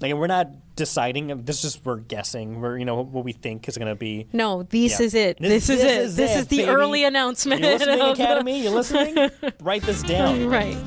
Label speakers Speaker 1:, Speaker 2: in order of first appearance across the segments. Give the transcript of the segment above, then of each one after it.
Speaker 1: Like, we're not deciding. This is just we're guessing. We're what we think is going to be.
Speaker 2: No, this is it. This is it. This is the
Speaker 1: baby.
Speaker 2: early announcement.
Speaker 1: You listening, Academy? You listening? Write this down.
Speaker 2: Right.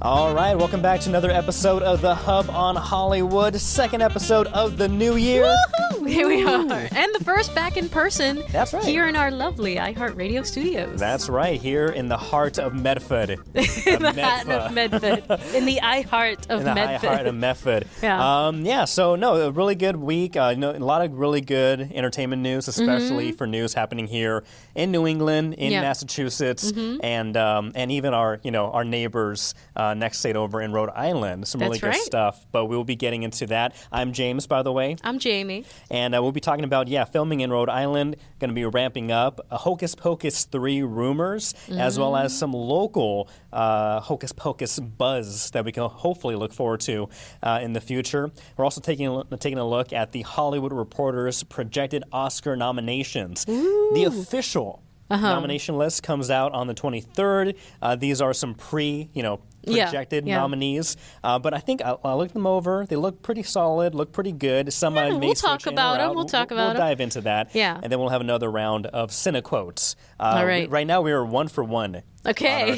Speaker 1: All right, welcome back to another episode of The Hub on Hollywood, second episode of the new year.
Speaker 2: Woohoo! Here we are. And the first back in person.
Speaker 1: That's right.
Speaker 2: Here in our lovely iHeartRadio studios.
Speaker 1: That's right, here in the heart of Medford.
Speaker 2: In the heart of Medford. In the iHeart of Medford.
Speaker 1: In the iHeart of Medford.
Speaker 2: Yeah.
Speaker 1: So a really good week. A lot of really good entertainment news, especially for news happening here in New England, in Massachusetts, and even our neighbors next state over in Rhode Island. Some really good stuff, but we'll be getting into that. I'm James, by the way.
Speaker 2: I'm Jamie.
Speaker 1: And we'll be talking about, filming in Rhode Island, going to be ramping up. Hocus Pocus 3 rumors, as well as some local Hocus Pocus buzz that we can hopefully look forward to in the future. We're also taking a look at the Hollywood Reporter's projected Oscar nominations.
Speaker 2: Ooh.
Speaker 1: The official nomination list comes out on the 23rd. These are some projected nominees, but I think I'll look them over. They look pretty solid, look pretty good. Some I may
Speaker 2: we'll talk about them. We'll
Speaker 1: dive into that.
Speaker 2: Yeah,
Speaker 1: and then we'll have another round of Cinequotes.
Speaker 2: All right.
Speaker 1: Right now we are 1 for 1.
Speaker 2: Okay.
Speaker 1: On our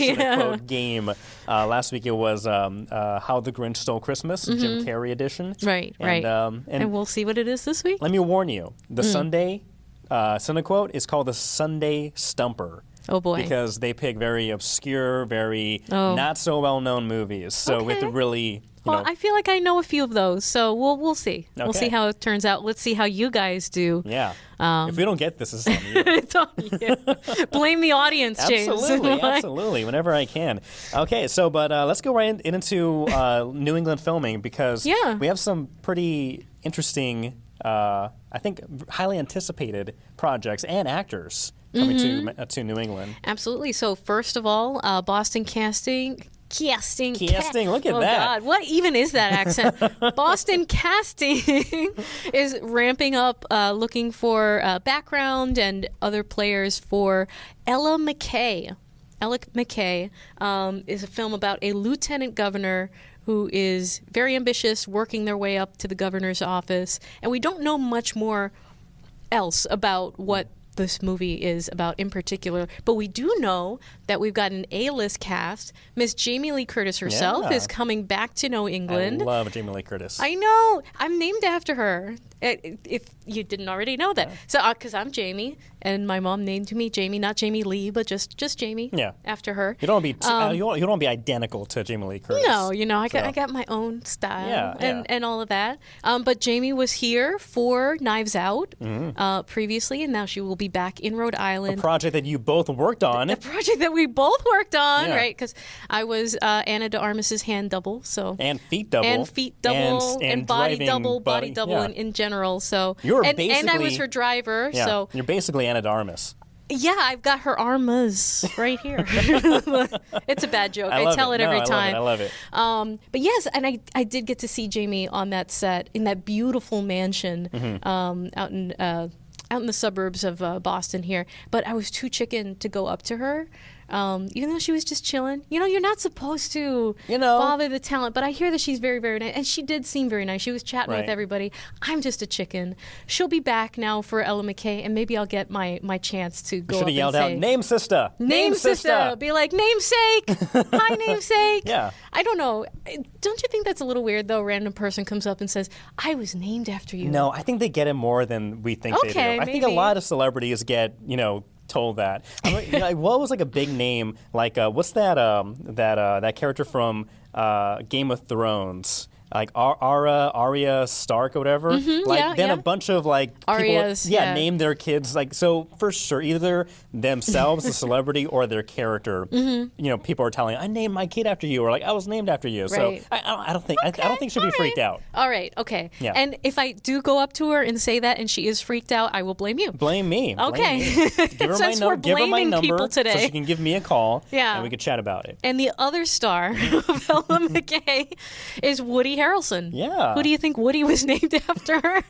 Speaker 1: Cinequote game. Last week it was How the Grinch Stole Christmas, Jim Carrey edition.
Speaker 2: Right. And we'll see what it is this week.
Speaker 1: Let me warn you: the Sunday Cinequote is called the Sunday Stumper.
Speaker 2: Oh, boy.
Speaker 1: Because they pick very obscure, very not so well-known movies. So we have to really,
Speaker 2: Well, I feel like I know a few of those, so we'll see. Okay. We'll see how it turns out. Let's see how you guys do.
Speaker 1: Yeah. If we don't get this, it's on you.
Speaker 2: It's on you. Blame the audience, James.
Speaker 1: Absolutely. Whenever I can. Okay, but let's go right into New England filming because we have some pretty interesting, I think, highly anticipated projects and actors coming to New England.
Speaker 2: Absolutely. So first of all, Boston Casting. Look at that. God, what even is that accent? Boston Casting is ramping up, looking for background and other players for Ella McKay. Ella McKay is a film about a lieutenant governor who is very ambitious, working their way up to the governor's office. And we don't know much more else about what this movie is about in particular, but we do know that we've got an A-list cast. Miss Jamie Lee Curtis herself is coming back to New England.
Speaker 1: I love Jamie Lee Curtis.
Speaker 2: I know. I'm named after her. If you didn't already know that. So, because I'm Jamie, and my mom named me Jamie, not Jamie Lee, but just Jamie. Yeah. After her.
Speaker 1: You don't want to be you don't want to be identical to Jamie Lee Curtis.
Speaker 2: No, I got my own style and all of that. But Jamie was here for Knives Out previously, and now she will be back in Rhode Island.
Speaker 1: A project that you both worked on.
Speaker 2: A project that we both worked on, right? Because I was Anna de Armas's hand double,
Speaker 1: and feet double,
Speaker 2: and body double, in general. So and I was her driver.
Speaker 1: Yeah,
Speaker 2: so
Speaker 1: you're basically Anna de Armas.
Speaker 2: Yeah, I've got her armas right here. It's a bad joke. I tell it every time.
Speaker 1: I love it.
Speaker 2: But yes, and I did get to see Jamie on that set in that beautiful mansion out in the suburbs of Boston here. But I was too chicken to go up to her. Even though she was just chilling. You're not supposed to bother the talent, but I hear that she's very, very nice. And she did seem very nice. She was chatting with everybody. I'm just a chicken. She'll be back now for Ella McKay, and maybe I'll get my chance to go up and say...
Speaker 1: should have yelled out, "Name sister!
Speaker 2: Name sister!" Be like, "Namesake! Hi, namesake!"
Speaker 1: Yeah.
Speaker 2: I don't know. Don't you think that's a little weird, though? A random person comes up and says, "I was named after you."
Speaker 1: No, I think they get it more than we think they do. I think a lot of celebrities get, told that. What was like a big name? Like what's that character from Game of Thrones? Like Arya Stark or whatever. A bunch of
Speaker 2: Arya's,
Speaker 1: people name their kids so for sure either themselves, the celebrity, or their character. People are telling, "I named my kid after you," or I was named after you.
Speaker 2: Right.
Speaker 1: So I don't think she'll be freaked out.
Speaker 2: All right, okay.
Speaker 1: Yeah.
Speaker 2: And if I do go up to her and say that and she is freaked out, I will blame you.
Speaker 1: Blame me.
Speaker 2: Okay.
Speaker 1: Give her my number
Speaker 2: people today.
Speaker 1: So she can give me a call.
Speaker 2: Yeah.
Speaker 1: And we could chat about it.
Speaker 2: And the other star of Ella McKay is Woody Harrelson.
Speaker 1: Yeah.
Speaker 2: Who do you think Woody was named after?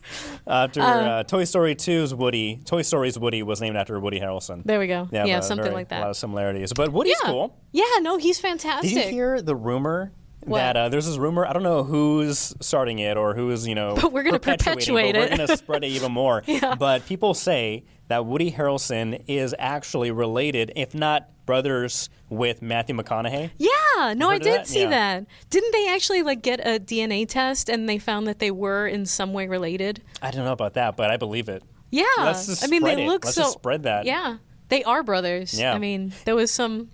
Speaker 1: After Toy Story 2's Woody, Toy Story's Woody was named after Woody Harrelson.
Speaker 2: There we go. Yeah,
Speaker 1: a
Speaker 2: something like that.
Speaker 1: A lot of similarities. But Woody's cool.
Speaker 2: Yeah, no, he's fantastic.
Speaker 1: Did you hear the rumor?
Speaker 2: What?
Speaker 1: That there's this rumor, I don't know who's starting it or who's,
Speaker 2: but we're going to perpetuate it.
Speaker 1: We're going to spread it even more.
Speaker 2: Yeah.
Speaker 1: But people say that Woody Harrelson is actually related, if not brothers, with Matthew McConaughey.
Speaker 2: Yeah, no, I did see that. Didn't they actually get a DNA test and they found that they were in some way related?
Speaker 1: I don't know about that, but I believe it.
Speaker 2: Yeah.
Speaker 1: Let's just spread
Speaker 2: they
Speaker 1: it.
Speaker 2: look
Speaker 1: Let's
Speaker 2: so.
Speaker 1: just spread that.
Speaker 2: Yeah, they are brothers.
Speaker 1: Yeah.
Speaker 2: I mean, there was some.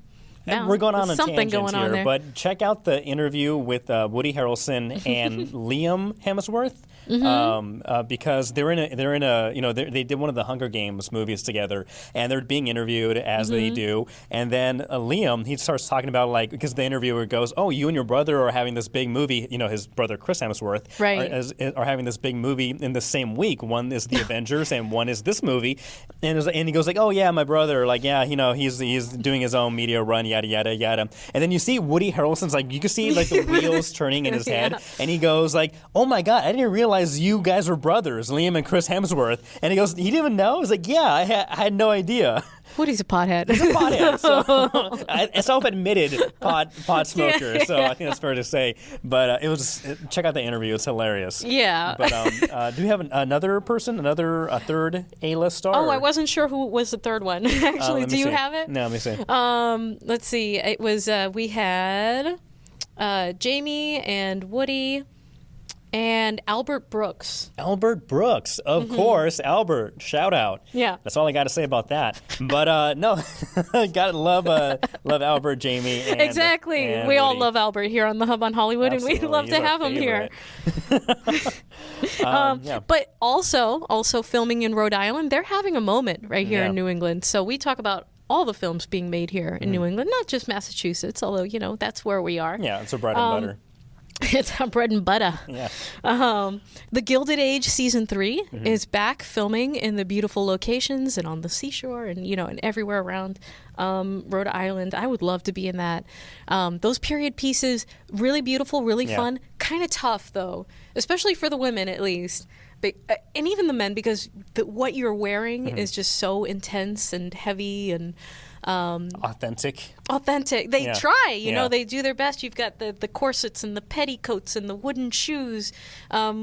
Speaker 1: And we're going on a
Speaker 2: something
Speaker 1: tangent
Speaker 2: going on
Speaker 1: here,
Speaker 2: there.
Speaker 1: but check out the interview with Woody Harrelson and Liam Hemsworth. Because they did one of the Hunger Games movies together, and they're being interviewed as they do, and then Liam, he starts talking about because the interviewer goes, "Oh, you and your brother are having this big movie." His brother Chris Hemsworth are having this big movie in the same week. One is the Avengers, and one is this movie, and he goes "Oh yeah, my brother, he's doing his own media run, yada yada yada." And then you see Woody Harrelson's you can see the wheels turning in his head, and he goes "Oh my God, I didn't realize you guys were brothers, Liam and Chris Hemsworth." And he goes, "He didn't even know?" He's "Yeah, I had no idea."
Speaker 2: Woody's a pothead.
Speaker 1: He's a pothead, so a self-admitted pot smoker. So I think that's fair to say. But check out the interview; it's hilarious.
Speaker 2: Yeah.
Speaker 1: But do we have another person, a third A-list star?
Speaker 2: Oh, I wasn't sure who was the third one. Actually, do you have it?
Speaker 1: No, let me see.
Speaker 2: Let's see. It was we had Jamie and Woody. And Albert Brooks.
Speaker 1: Albert Brooks, of course. Albert, shout out.
Speaker 2: Yeah.
Speaker 1: That's all I got to say about that. But no, gotta love Albert, Jamie. And,
Speaker 2: exactly.
Speaker 1: And
Speaker 2: we
Speaker 1: Woody.
Speaker 2: all love Albert here on the Hub on Hollywood,
Speaker 1: Absolutely.
Speaker 2: and we'd love to have him here.
Speaker 1: Yeah.
Speaker 2: But also filming in Rhode Island, they're having a moment right here in New England. So we talk about all the films being made here in New England, not just Massachusetts, although, that's where we are.
Speaker 1: Yeah, it's a bread and butter.
Speaker 2: It's our bread and butter.
Speaker 1: Yeah.
Speaker 2: The Gilded Age season 3 is back filming in the beautiful locations and on the seashore and and everywhere around Rhode Island. I would love to be in that. Those period pieces, really beautiful, really fun. Kind of tough though, especially for the women at least. But, and even the men, because what you're wearing is just so intense and heavy and
Speaker 1: authentic.
Speaker 2: They try, they do their best. You've got the corsets and the petticoats and the wooden shoes,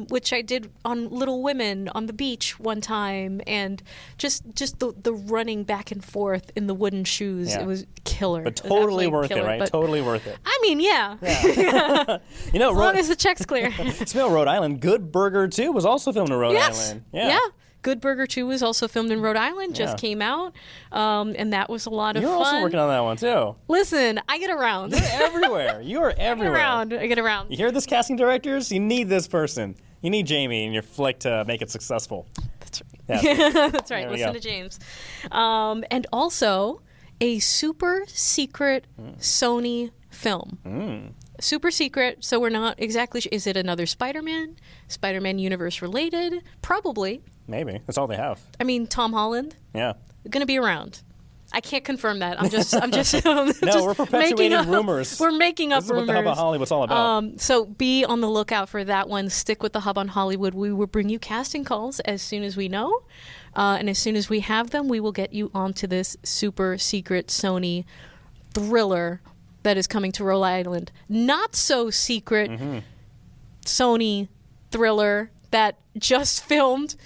Speaker 2: which I did on Little Women on the beach one time, and just the running back and forth in the wooden shoes. It was killer.
Speaker 1: But totally worth it, right? Totally worth it.
Speaker 2: I mean, yeah. As long as the check's clear.
Speaker 1: Speaking of Rhode Island, Good Burger 2 was also filmed in Rhode Island.
Speaker 2: Yeah. Good Burger 2 was also filmed in Rhode Island, just came out, and that was a lot of fun.
Speaker 1: You're also working on that one, too.
Speaker 2: Listen, I get around.
Speaker 1: You're everywhere. You are everywhere.
Speaker 2: I get around.
Speaker 1: You hear this, casting directors? You need this person. You need Jamie in your flick to make it successful.
Speaker 2: That's right. Yeah. That's right. Listen to James. And also, a super secret Sony film. Super secret, so we're not exactly sure. Is it another Spider-Man? Spider-Man universe related? Probably.
Speaker 1: Maybe. That's all they have.
Speaker 2: I mean, Tom Holland?
Speaker 1: Yeah.
Speaker 2: Going to be around. I can't confirm that. I'm just
Speaker 1: No, we're perpetuating rumors.
Speaker 2: We're making up
Speaker 1: rumors. This is
Speaker 2: rumors.
Speaker 1: what the Hub on Hollywood's all about.
Speaker 2: So be on the lookout for that one. Stick with the Hub on Hollywood. We will bring you casting calls as soon as we know. And as soon as we have them, we will get you onto this super secret Sony thriller that is coming to Rhode Island. Not so secret Sony thriller that just filmed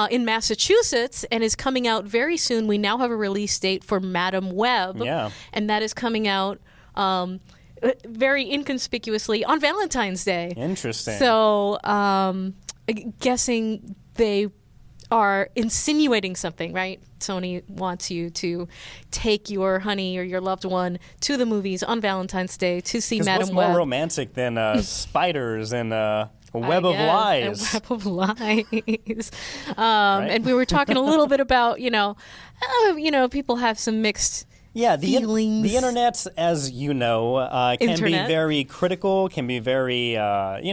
Speaker 2: in Massachusetts and is coming out very soon. We now have a release date for Madam Web.
Speaker 1: Yeah.
Speaker 2: And that is coming out very inconspicuously on Valentine's Day.
Speaker 1: Interesting.
Speaker 2: So guessing they are insinuating something, right? Sony wants you to take your honey or your loved one to the movies on Valentine's Day to see Madam Web.
Speaker 1: What's more romantic than spiders and a web of lies?
Speaker 2: A web of lies. Right? And we were talking a little bit about, people have some mixed feelings.
Speaker 1: The internet, as you know, can be very critical, can be very, they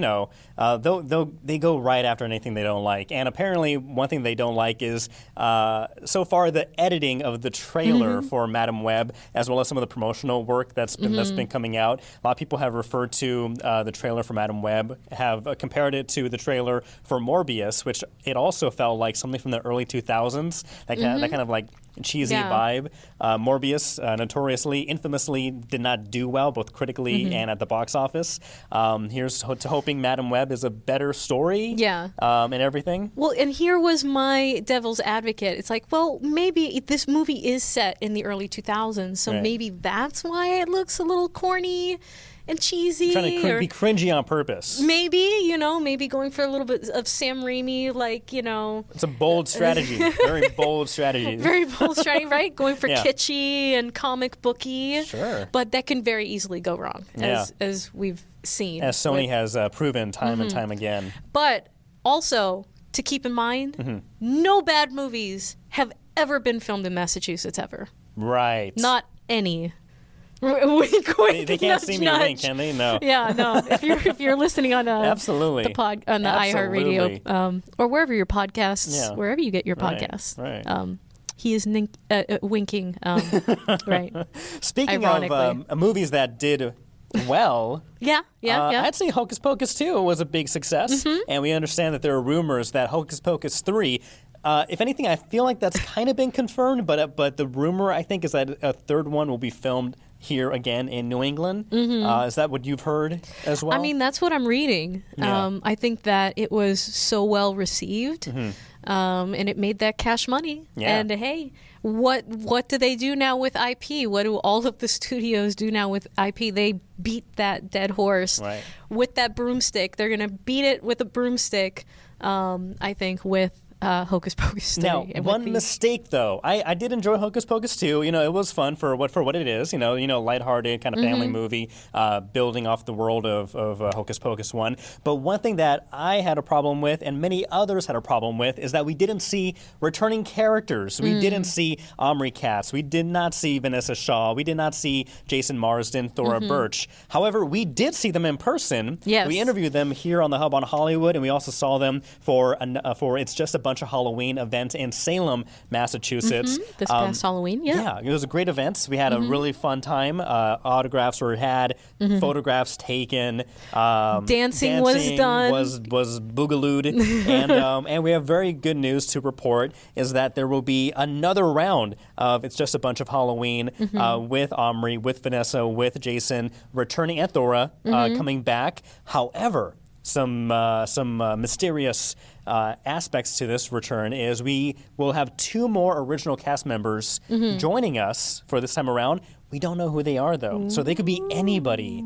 Speaker 1: go right after anything they don't like. And apparently one thing they don't like is so far the editing of the trailer for Madam Web, as well as some of the promotional work that's been coming out. A lot of people have referred to the trailer for Madam Web, have compared it to the trailer for Morbius, which it also felt like something from the early 2000s, that kind of like cheesy vibe. Morbius notoriously, infamously did not do well, both critically and at the box office. Here's to hoping Madam Web is a better story and everything.
Speaker 2: Well, and here was my devil's advocate. It's like, well, maybe this movie is set in the early 2000s, so maybe that's why it looks a little corny and cheesy.
Speaker 1: Trying to be cringy on purpose.
Speaker 2: Maybe, maybe going for a little bit of Sam Raimi,
Speaker 1: It's a bold strategy. Very bold strategy.
Speaker 2: Very bold strategy, right? Going for kitschy and comic booky.
Speaker 1: Sure.
Speaker 2: But that can very easily go wrong, as we've seen.
Speaker 1: As Sony has proven time and time again.
Speaker 2: But also, to keep in mind, no bad movies have ever been filmed in Massachusetts, ever.
Speaker 1: Right.
Speaker 2: Not any. Wink, wink,
Speaker 1: they can't see me wink, can they? No.
Speaker 2: Yeah, no. If you're listening on
Speaker 1: absolutely
Speaker 2: the iHeartRadio or wherever your podcasts, wherever you get your podcasts,
Speaker 1: right.
Speaker 2: He is winking. Right.
Speaker 1: Speaking of movies that did well,
Speaker 2: I'd
Speaker 1: say Hocus Pocus 2 was a big success, and we understand that there are rumors that Hocus Pocus 3. If anything, I feel like that's kind of been confirmed, but the rumor, I think, is that a third one will be filmed here again in New England. Is that what you've heard as well?
Speaker 2: I mean, that's what I'm reading.
Speaker 1: Yeah.
Speaker 2: I think that it was so well received, and it made that cash money.
Speaker 1: Yeah.
Speaker 2: And hey, what do they do now with IP? What do all of the studios do now with IP? They beat that dead horse with that broomstick. They're going to beat it with a broomstick, I think, with Hocus Pocus 3.
Speaker 1: Now, one mistake though, I did enjoy Hocus Pocus 2. It was fun for what it is. Lighthearted kind of family movie, building off the world of Hocus Pocus 1. But one thing that I had a problem with, and many others had a problem with, is that we didn't see returning characters. We didn't see Omri Katz. We did not see Vanessa Shaw. We did not see Jason Marsden, Thora Birch. However, we did see them in person.
Speaker 2: Yes.
Speaker 1: We interviewed them here on the Hub on Hollywood, and we also saw them for It's Just a Bunch of Halloween event in Salem, Massachusetts.
Speaker 2: This past Halloween,
Speaker 1: yeah, it was a great event. We had a really fun time. Autographs were had, photographs taken.
Speaker 2: Dancing was done.
Speaker 1: Was boogalooed, and we have very good news to report is that there will be another round of It's Just a Bunch of Halloween with Omri, with Vanessa, with Jason returning, and Thora coming back. However, some mysterious aspects to this return is we will have 2 more original cast members joining us for this time around. We don't know who they are, though. So they could be anybody.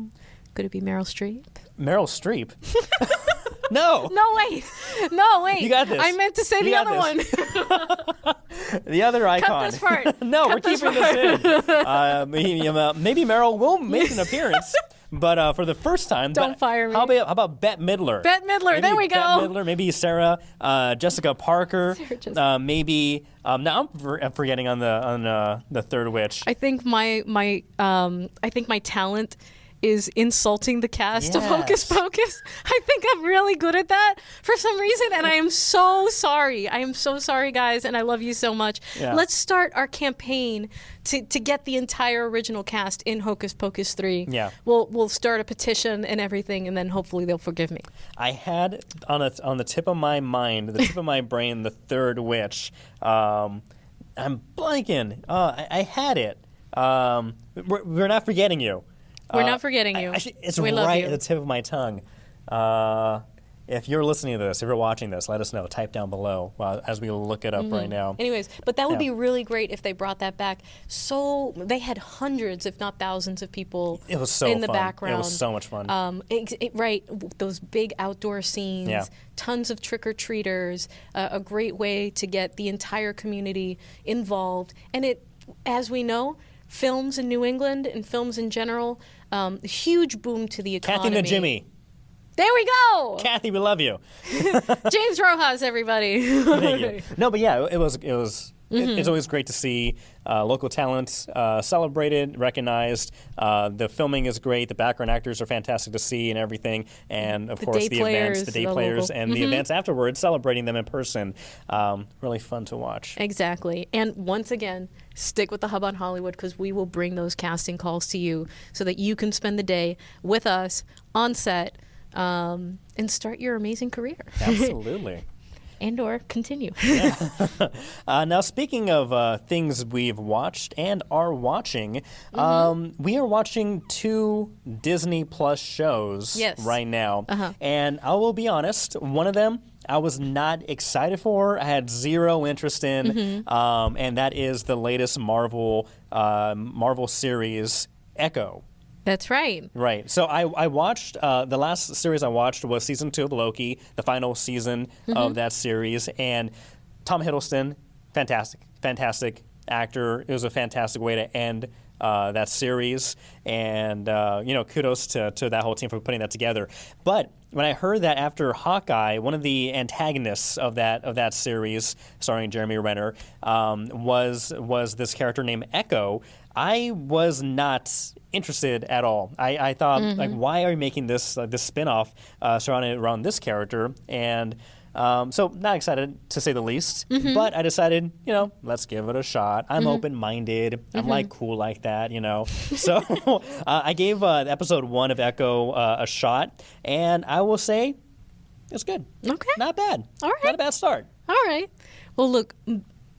Speaker 2: Could it be Meryl Streep?
Speaker 1: Meryl Streep? No.
Speaker 2: No, wait.
Speaker 1: You got this.
Speaker 2: I meant to say the other one.
Speaker 1: The other icon.
Speaker 2: Cut this part.
Speaker 1: No, we're keeping this in. Maybe Meryl will make an appearance. But for the first time,
Speaker 2: don't fire me.
Speaker 1: How about Bette Midler?
Speaker 2: Bette Midler, maybe there we go.
Speaker 1: Bette Midler, maybe Sarah Jessica Parker, maybe. Now I'm forgetting on the third witch.
Speaker 2: I think my talent is insulting the cast of Hocus Pocus. I think I'm really good at that for some reason, and I am so sorry. I am so sorry, guys, and I love you so much. Yeah. Let's start our campaign to get the entire original cast in Hocus Pocus 3.
Speaker 1: Yeah.
Speaker 2: We'll start a petition and everything, and then hopefully they'll forgive me.
Speaker 1: I had on the tip of my mind, the tip of my brain, the third witch. I'm blanking. I had it. We're not forgetting you.
Speaker 2: We're not forgetting you.
Speaker 1: Actually, it's right at the tip of my tongue. If you're listening to this, if you're watching this, let us know. Type down below as we look it up right now.
Speaker 2: Anyways, but that would be really great if they brought that back. So they had hundreds, if not thousands, of people in the background.
Speaker 1: It was so much fun.
Speaker 2: Right, those big outdoor scenes, tons of trick-or-treaters, a great way to get the entire community involved. And it, as we know, films in New England and films in general, huge boom to the economy.
Speaker 1: Kathy and Jimmy.
Speaker 2: There we go.
Speaker 1: Kathy, we love you.
Speaker 2: James Rojas, everybody.
Speaker 1: Thank you. No, but yeah, it was It's always great to see local talent celebrated, recognized. The filming is great. The background actors are fantastic to see and everything. And, of course, the events, the day players, and the events afterwards, celebrating them in person. Really fun to watch.
Speaker 2: Exactly. And once again, stick with the Hub on Hollywood, because we will bring those casting calls to you so that you can spend the day with us on set and start your amazing career.
Speaker 1: Absolutely.
Speaker 2: And or continue.
Speaker 1: Now, speaking of things we've watched and are watching, we are watching 2 Disney Plus shows right now. And I will be honest, one of them I was not excited for. I had zero interest in, and that is the latest Marvel series, Echo.
Speaker 2: That's right.
Speaker 1: Right. So I watched, the last series I watched was season 2 of Loki, the final season of that series. And Tom Hiddleston, fantastic actor. It was a fantastic way to end that series. And, kudos to that whole team for putting that together. But when I heard that after Hawkeye, one of the antagonists of that series, starring Jeremy Renner, was this character named Echo, I was not interested at all. I thought, like, why are you making this spin-off surrounded around this character? And so not excited, to say the least. But I decided, let's give it a shot. I'm open-minded. I'm like cool like that, So I gave episode 1 of Echo a shot, and I will say it's good.
Speaker 2: Okay.
Speaker 1: Not bad.
Speaker 2: All right.
Speaker 1: Not a bad start.
Speaker 2: All right. Well, look,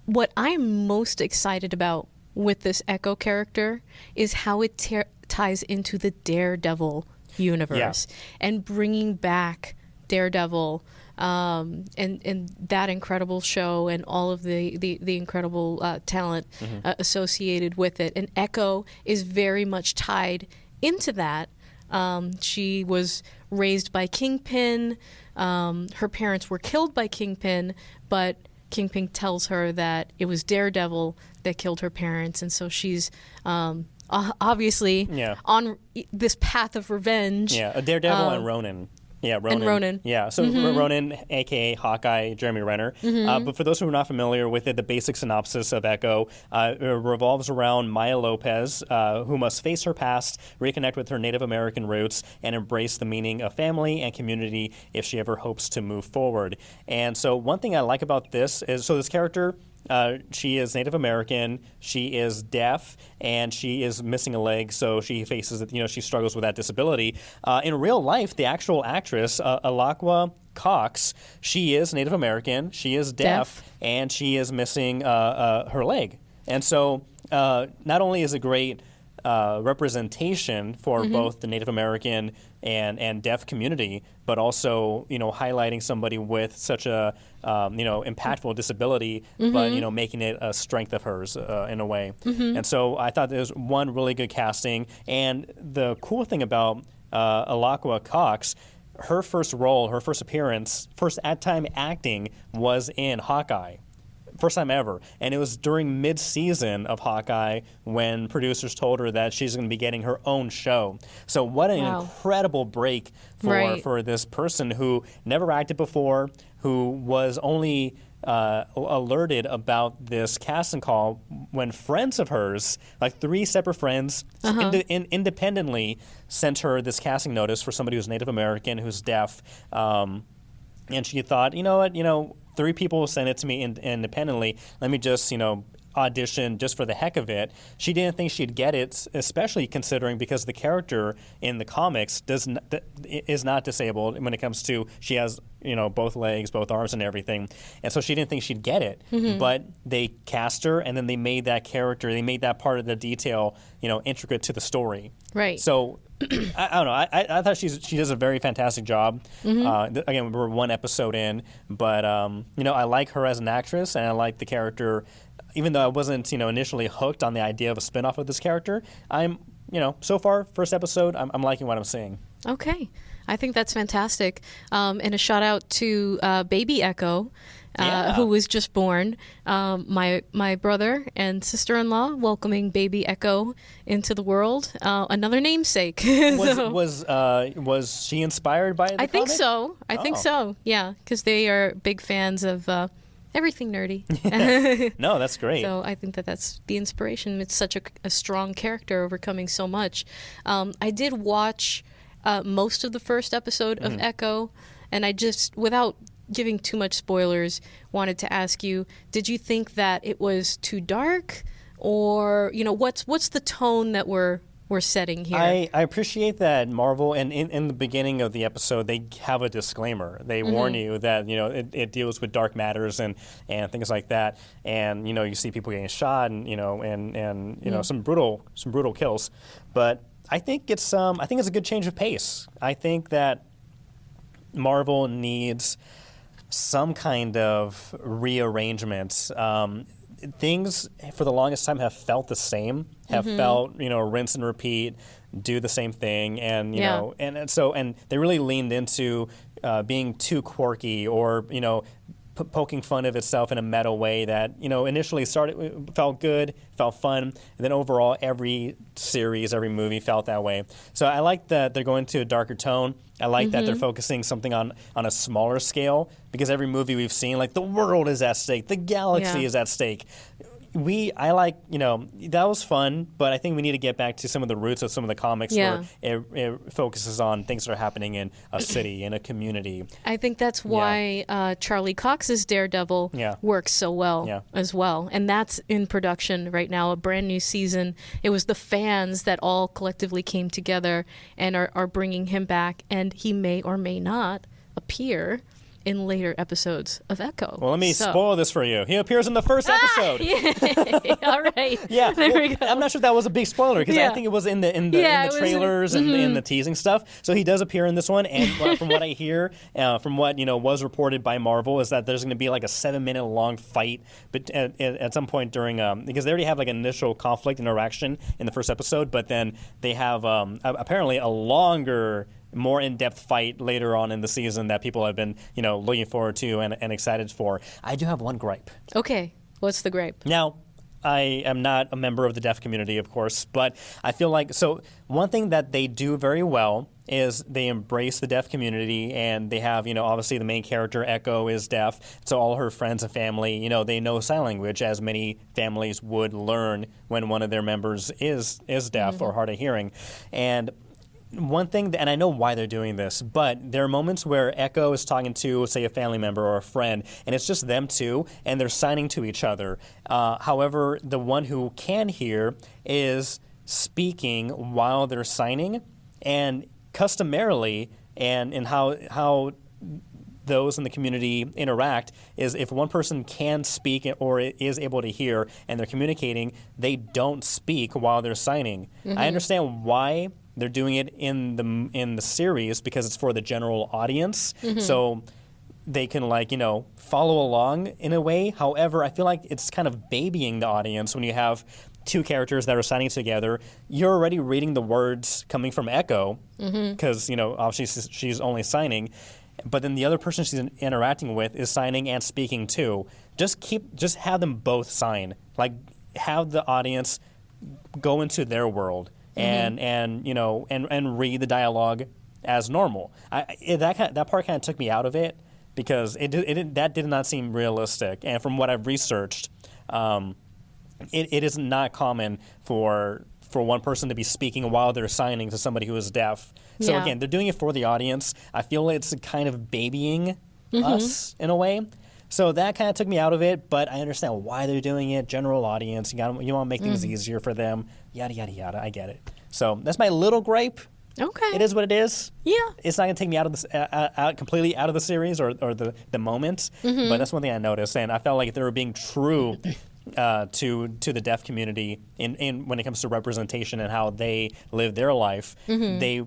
Speaker 2: what I'm most excited about with this Echo character is how it ties into the Daredevil universe and bringing back Daredevil and that incredible show and all of the incredible talent associated with it. And Echo is very much tied into that. She was raised by Kingpin. Her parents were killed by Kingpin, but Kingpin tells her that it was Daredevil that killed her parents, and so she's obviously on this path of revenge.
Speaker 1: Yeah, a Daredevil and Ronin. Yeah, Ronin.
Speaker 2: And Ronin.
Speaker 1: Yeah, so Ronin, a.k.a. Hawkeye, Jeremy Renner. But for those who are not familiar with it, the basic synopsis of Echo revolves around Maya Lopez, who must face her past, reconnect with her Native American roots, and embrace the meaning of family and community if she ever hopes to move forward. And so one thing I like about this is, so this character, she is Native American, she is deaf, and she is missing a leg, so she faces, she struggles with that disability. In real life, the actual actress, Alaqua Cox, she is Native American, she is deaf. And she is missing her leg. And so not only is it great representation for both the Native American and deaf community, but also highlighting somebody with such a impactful disability, but making it a strength of hers in a way. And so I thought there was one really good casting. And the cool thing about Alaqua Cox, her first role, her first appearance, first time acting was in Hawkeye. First time ever. And it was during mid-season of Hawkeye when producers told her that she's going to be getting her own show. So what an incredible break for this person who never acted before, who was only alerted about this casting call when friends of hers, like 3 separate friends, independently sent her this casting notice for somebody who's Native American, who's deaf. And she thought, you know what, 3 people sent it to me independently. Let me just, audition just for the heck of it. She didn't think she'd get it, especially considering because the character in the comics is not disabled when it comes to, she has, both legs, both arms and everything. And so she didn't think she'd get it. But they cast her, and then they made that character, they made that part of the detail, intricate to the story.
Speaker 2: Right.
Speaker 1: So I don't know. I thought she does a very fantastic job. Again, we're 1 episode in, but I like her as an actress, and I like the character. Even though I wasn't initially hooked on the idea of a spinoff of this character, I'm so far first episode, I'm liking what I'm seeing. Okay,
Speaker 2: I think that's fantastic, and a shout out to baby Echo. Who was just born. My brother and sister-in-law welcoming baby Echo into the world. Another namesake. Was she inspired by the comic? I think so. Yeah, because they are big fans of Everything nerdy.
Speaker 1: No, that's great.
Speaker 2: So I think that that's the inspiration. It's such a strong character overcoming so much. I did watch most of the first episode of Echo, and I just, without giving too much spoilers, wanted to ask you, did you think that it was too dark? Or, what's the tone that we're setting here?
Speaker 1: I appreciate that Marvel, and in the beginning of the episode, they have a disclaimer. They warn you that it deals with dark matters and things like that, and you see people getting shot and some brutal kills. But I think it's a good change of pace. I think that Marvel needs some kind of rearrangement. Things for the longest time have felt the same, have felt, rinse and repeat, do the same thing. And, and they really leaned into being too quirky or, poking fun of itself in a meta way that, initially felt good, felt fun, and then overall every series, every movie felt that way. So I like that they're going to a darker tone. I like that they're focusing something on a smaller scale, because every movie we've seen, like the world is at stake, the galaxy is at stake. I like, that was fun, but I think we need to get back to some of the roots of some of the comics where it focuses on things that are happening in a city, in a community.
Speaker 2: I think that's why Charlie Cox's Daredevil works so well as well. And that's in production right now, a brand new season. It was the fans that all collectively came together and are bringing him back, and he may or may not appear in later episodes of Echo.
Speaker 1: Well, let me spoil this for you. He appears in the first episode.
Speaker 2: All right.
Speaker 1: Yeah. There we go. I'm not sure that was a big spoiler, because I think it was in the trailers and in the teasing stuff. So he does appear in this one, and from what I hear, from what was reported by Marvel, is that there's going to be like a 7-minute long fight, but at some point during because they already have like an initial conflict interaction in the first episode, but then they have apparently a longer, more in-depth fight later on in the season that people have been, looking forward to and excited for. I do have one gripe.
Speaker 2: Okay. What's the gripe?
Speaker 1: Now, I am not a member of the deaf community, of course, but I feel like, so one thing that they do very well is they embrace the deaf community, and they have, obviously the main character, Echo, is deaf, so all her friends and family, they know sign language, as many families would learn when one of their members is deaf or hard of hearing. And one thing, and I know why they're doing this, but there are moments where Echo is talking to, say, a family member or a friend, and it's just them two, and they're signing to each other. However, the one who can hear is speaking while they're signing, and customarily, and how those in the community interact is if one person can speak or is able to hear and they're communicating, they don't speak while they're signing. I understand why they're doing it in the series, because it's for the general audience, so they can follow along in a way. However, I feel like it's kind of babying the audience when you have two characters that are signing together. You're already reading the words coming from Echo, because obviously she's only signing, but then the other person she's interacting with is signing and speaking too. Just have them both sign. Like, have the audience go into their world and read the dialogue as normal. That part kind of took me out of it, because that did not seem realistic. And from what I've researched, it is not common for one person to be speaking while they're signing to somebody who is deaf. So again, they're doing it for the audience. I feel it's kind of babying us in a way. So that kind of took me out of it, but I understand why they're doing it. General audience, you want to make things easier for them, yada, yada, yada. I get it. So that's my little gripe.
Speaker 2: Okay.
Speaker 1: It is what it is.
Speaker 2: Yeah.
Speaker 1: It's not going to take me out of the completely out of the series or the moment, but that's one thing I noticed, and I felt like they were being true to the deaf community in when it comes to representation and how they live their life. They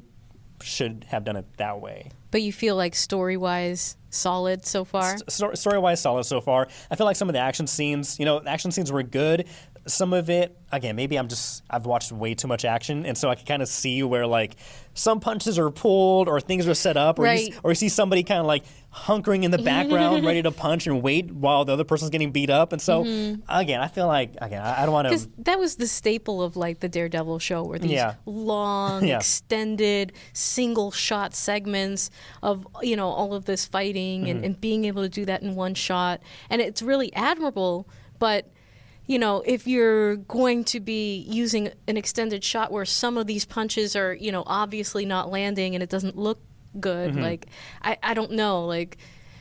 Speaker 1: should have done it that way.
Speaker 2: But you feel like story-wise solid so far?
Speaker 1: Story-wise solid so far. I feel like some of the action scenes, action scenes were good. some of it, again, maybe I've watched way too much action, and so I can kind of see where like some punches are pulled or things are set up, or you see somebody kind of like hunkering in the background, ready to punch and wait while the other person's getting beat up. And so, again, I feel like, I don't want to...
Speaker 2: Because that was the staple of like the Daredevil show, where these long, extended, single-shot segments of, all of this fighting and being able to do that in one shot. And it's really admirable, but... if you're going to be using an extended shot where some of these punches are, obviously not landing and it doesn't look good, like, I don't know, like,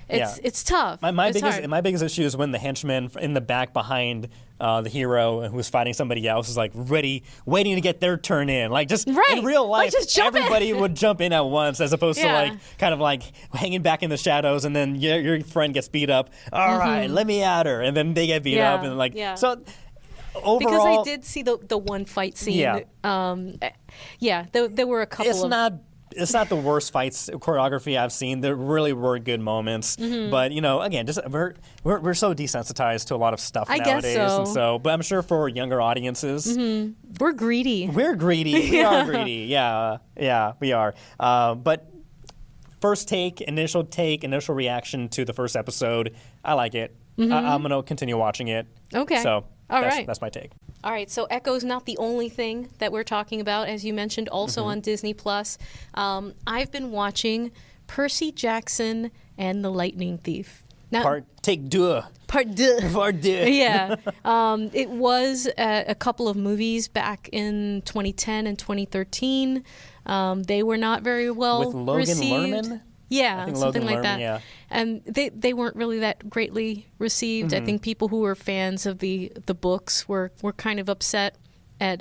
Speaker 2: it's tough.
Speaker 1: My biggest issue is when the henchman in the back behind the hero who's fighting somebody else is like waiting to get their turn in. Like just in real life, everybody would jump in at once, as opposed to like kind of like hanging back in the shadows, and then your friend gets beat up. All right, let me at her, and then they get beat up, and like so. Overall,
Speaker 2: because I did see the one fight scene. There were a couple
Speaker 1: It's not the worst fights choreography I've seen. There really were good moments, but again, just we're so desensitized to a lot of stuff nowadays, and so. But I'm sure for younger audiences,
Speaker 2: we're greedy.
Speaker 1: We're greedy. We are greedy. Yeah, we are. But initial reaction to the first episode, I like it. I'm gonna continue watching it.
Speaker 2: Okay.
Speaker 1: So that's my take.
Speaker 2: All right, so Echo's not the only thing that we're talking about, as you mentioned, also on Disney+. I've been watching Percy Jackson and the Lightning Thief. Now,
Speaker 1: Part deux.
Speaker 2: Yeah. It was a couple of movies back in 2010 and 2013. They were not very well
Speaker 1: with Logan
Speaker 2: received.
Speaker 1: Lerman?
Speaker 2: Yeah, something like that.
Speaker 1: Yeah.
Speaker 2: And they weren't really that greatly received. I think people who were fans of the books were kind of upset at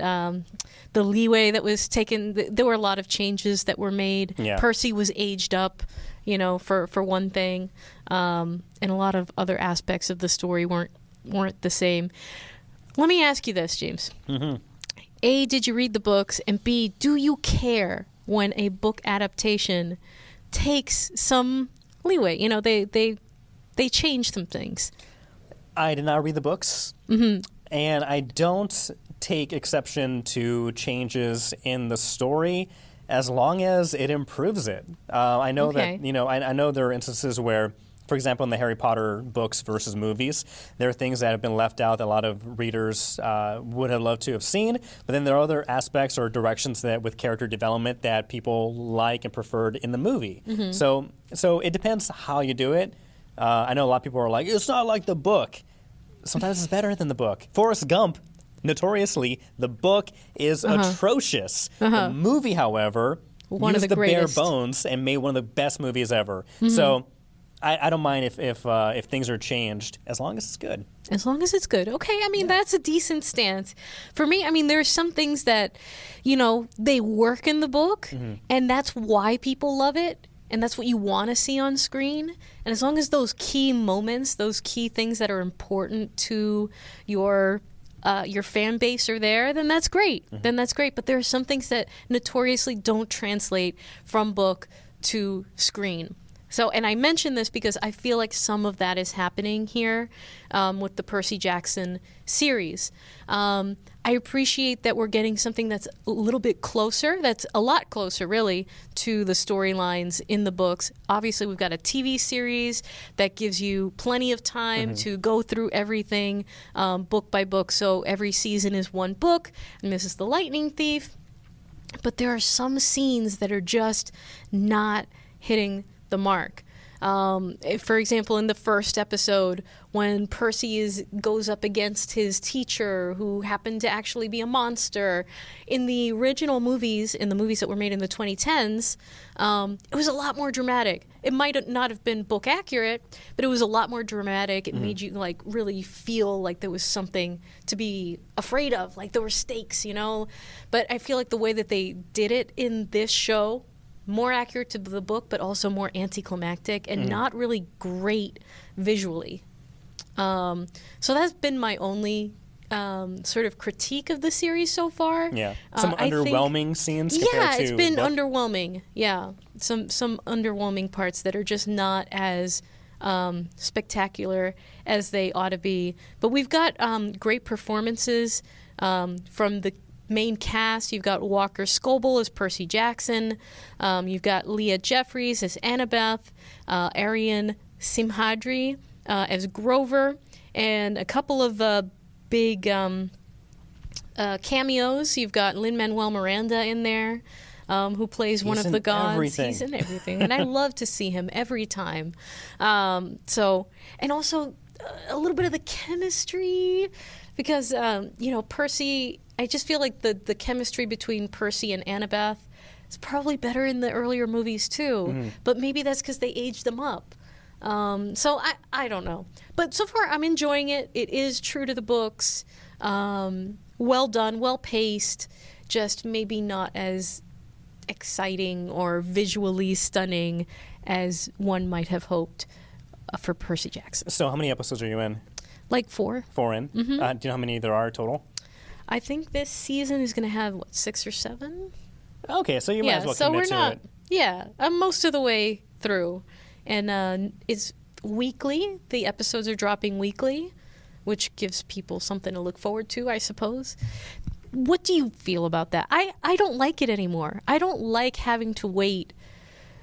Speaker 2: the leeway that was taken. There were a lot of changes that were made.
Speaker 1: Yeah.
Speaker 2: Percy was aged up, for one thing, and a lot of other aspects of the story weren't the same. Let me ask you this, James. A, did you read the books? And B, do you care when a book adaptation takes some leeway? They change some things.
Speaker 1: I did not read the books, and I don't take exception to changes in the story as long as it improves it. I know that I know there are instances where, for example, in the Harry Potter books versus movies, there are things that have been left out that a lot of readers would have loved to have seen. But then there are other aspects or directions that with character development that people like and preferred in the movie. So it depends how you do it. I know a lot of people are like, it's not like the book. Sometimes it's better than the book. Forrest Gump, notoriously, the book is atrocious. The movie, however, used the bare bones and made one of the best movies ever. So I don't mind if things are changed, as long as it's good.
Speaker 2: As long as it's good. Okay, that's a decent stance. For me, there's some things that, they work in the book, and that's why people love it, and that's what you want to see on screen. And as long as those key moments, those key things that are important to your fan base are there, then that's great. But there are some things that notoriously don't translate from book to screen. So, and I mention this because I feel like some of that is happening here with the Percy Jackson series. I appreciate that we're getting something that's a little bit closer, that's a lot closer, really, to the storylines in the books. Obviously, we've got a TV series that gives you plenty of time to go through everything book by book. So every season is one book, and this is The Lightning Thief. But there are some scenes that are just not hitting the mark. For example, in the first episode, when Percy goes up against his teacher, who happened to actually be a monster, in the original movies, in the movies that were made in the 2010s, it was a lot more dramatic. It might not have been book accurate, but it was a lot more dramatic. It made you really feel like there was something to be afraid of, like there were stakes, But I feel like the way that they did it in this show, more accurate to the book, but also more anticlimactic and not really great visually. So that's been my only sort of critique of the series so far.
Speaker 1: Yeah, some underwhelming scenes compared to
Speaker 2: it's been
Speaker 1: book.
Speaker 2: Underwhelming. Yeah, some underwhelming parts that are just not as spectacular as they ought to be. But we've got great performances from the main cast. You've got Walker Scobell as Percy Jackson. You've got Leah Jeffries as Annabeth. Arian Simhadri as Grover. And a couple of big cameos. You've got Lin-Manuel Miranda in there, who plays one of the gods.
Speaker 1: Everything.
Speaker 2: He's in everything, and I love to see him every time. And also a little bit of the chemistry, because Percy. I just feel like the chemistry between Percy and Annabeth is probably better in the earlier movies too. But maybe that's because they aged them up. So I don't know. But so far I'm enjoying it. It is true to the books. Well done, well paced, just maybe not as exciting or visually stunning as one might have hoped for Percy Jackson.
Speaker 1: So how many episodes are you in?
Speaker 2: Like 4.
Speaker 1: 4 in. Do you know how many there are total?
Speaker 2: I think this season is going to have, 6 or 7?
Speaker 1: Okay, so you might as well commit to it.
Speaker 2: Yeah, I'm most of the way through. And it's weekly. The episodes are dropping weekly, which gives people something to look forward to, I suppose. What do you feel about that? I don't like it anymore. I don't like having to wait.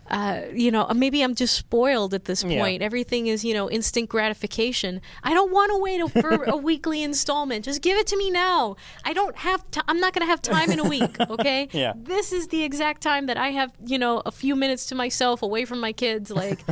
Speaker 2: Maybe I'm just spoiled at this point. Yeah. Everything is, instant gratification. I don't want to wait for a weekly installment. Just give it to me now. I don't have I'm not going to have time in a week, okay?
Speaker 1: Yeah.
Speaker 2: This is the exact time that I have, a few minutes to myself away from my kids. Like,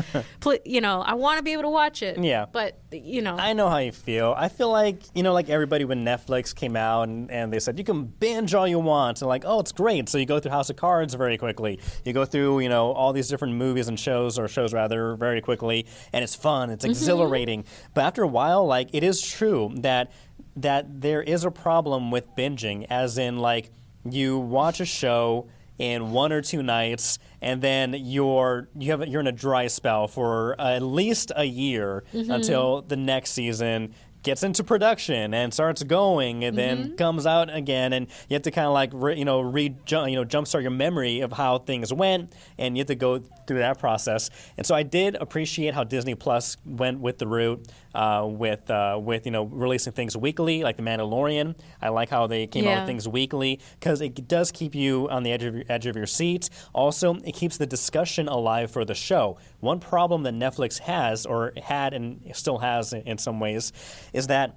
Speaker 2: I want to be able to watch it.
Speaker 1: Yeah.
Speaker 2: But,
Speaker 1: I know how you feel. I feel like, like everybody when Netflix came out and they said, you can binge all you want. And like, oh, it's great. So you go through House of Cards very quickly. You go through, all these different movies and shows very quickly, and it's fun, it's exhilarating. But after a while, like, it is true that there is a problem with binging, as in, like, you watch a show in 1 or 2 nights, and then you're in a dry spell for at least a year until the next season gets into production and starts going, and then comes out again, and you have to kind of like jumpstart your memory of how things went, and you have to go through that process. And so I did appreciate how Disney Plus went with the route with releasing things weekly, like The Mandalorian. I like how they came out with things weekly, because it does keep you on the edge of your seat. Also, it keeps the discussion alive for the show. One problem that Netflix has, or had and still has in some ways, is that,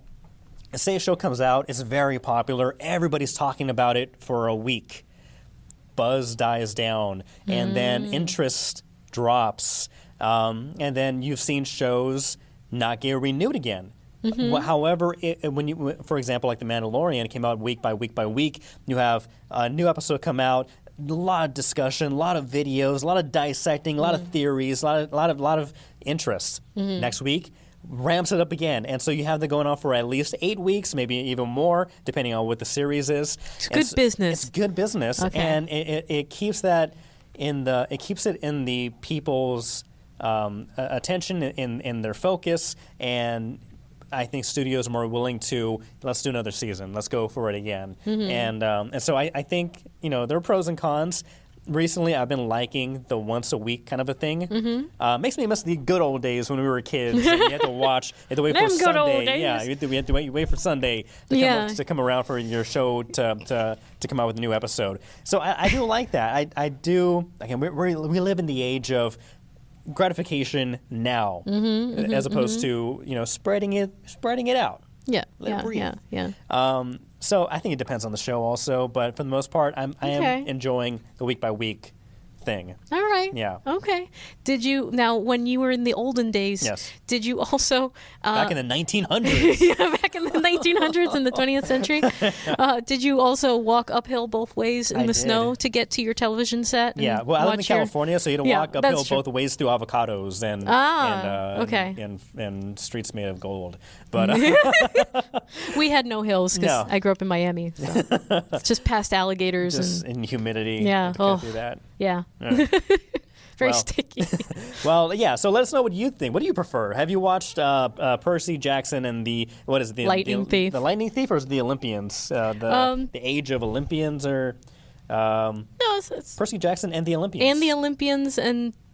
Speaker 1: say a show comes out, it's very popular, everybody's talking about it for a week. Buzz dies down, and then interest drops, and then you've seen shows not get renewed again. However, for example, like The Mandalorian came out week by week by week, you have a new episode come out, a lot of discussion, a lot of videos, a lot of dissecting, a lot of theories, a lot of interest. Next week, ramps it up again, and so you have that going on for at least 8 weeks, maybe even more, depending on what the series is.
Speaker 2: It's good business.
Speaker 1: It's good business, and it keeps that in the people's attention, in their focus, and I think studios are more willing to, let's do another season, let's go for it again, and so I think there are pros and cons. Recently, I've been liking the once a week kind of a thing. Makes me miss the good old days when we were kids. And you had to wait for Sunday. Yeah, we had to wait for Sunday to come around for your show to come out with a new episode. So I do like that. I do. Again, we live in the age of gratification now, as opposed to spreading it out. Yeah. So I think it depends on the show also, but for the most part, I am enjoying the week by week thing.
Speaker 2: All right.
Speaker 1: Yeah.
Speaker 2: Okay. Now when you were in the olden days, did you also
Speaker 1: back in the 1900s?
Speaker 2: Yeah, back in the 1900s in the 20th century, did you also walk uphill both ways in the snow to get to your television set?
Speaker 1: Yeah. Well, I live in California, so you had to walk uphill both ways through avocados and streets made of gold. But
Speaker 2: we had no hills because I grew up in Miami. So it's just past alligators
Speaker 1: and humidity.
Speaker 2: Yeah.
Speaker 1: Through that.
Speaker 2: Yeah. Very sticky.
Speaker 1: Well, yeah. So let us know what you think. What do you prefer? Have you watched Percy Jackson and the
Speaker 2: Lightning Thief?
Speaker 1: The Lightning Thief, or is it the Olympians? The Age of Olympians, or
Speaker 2: No, it's
Speaker 1: Percy Jackson and the Olympians.
Speaker 2: And the Olympians,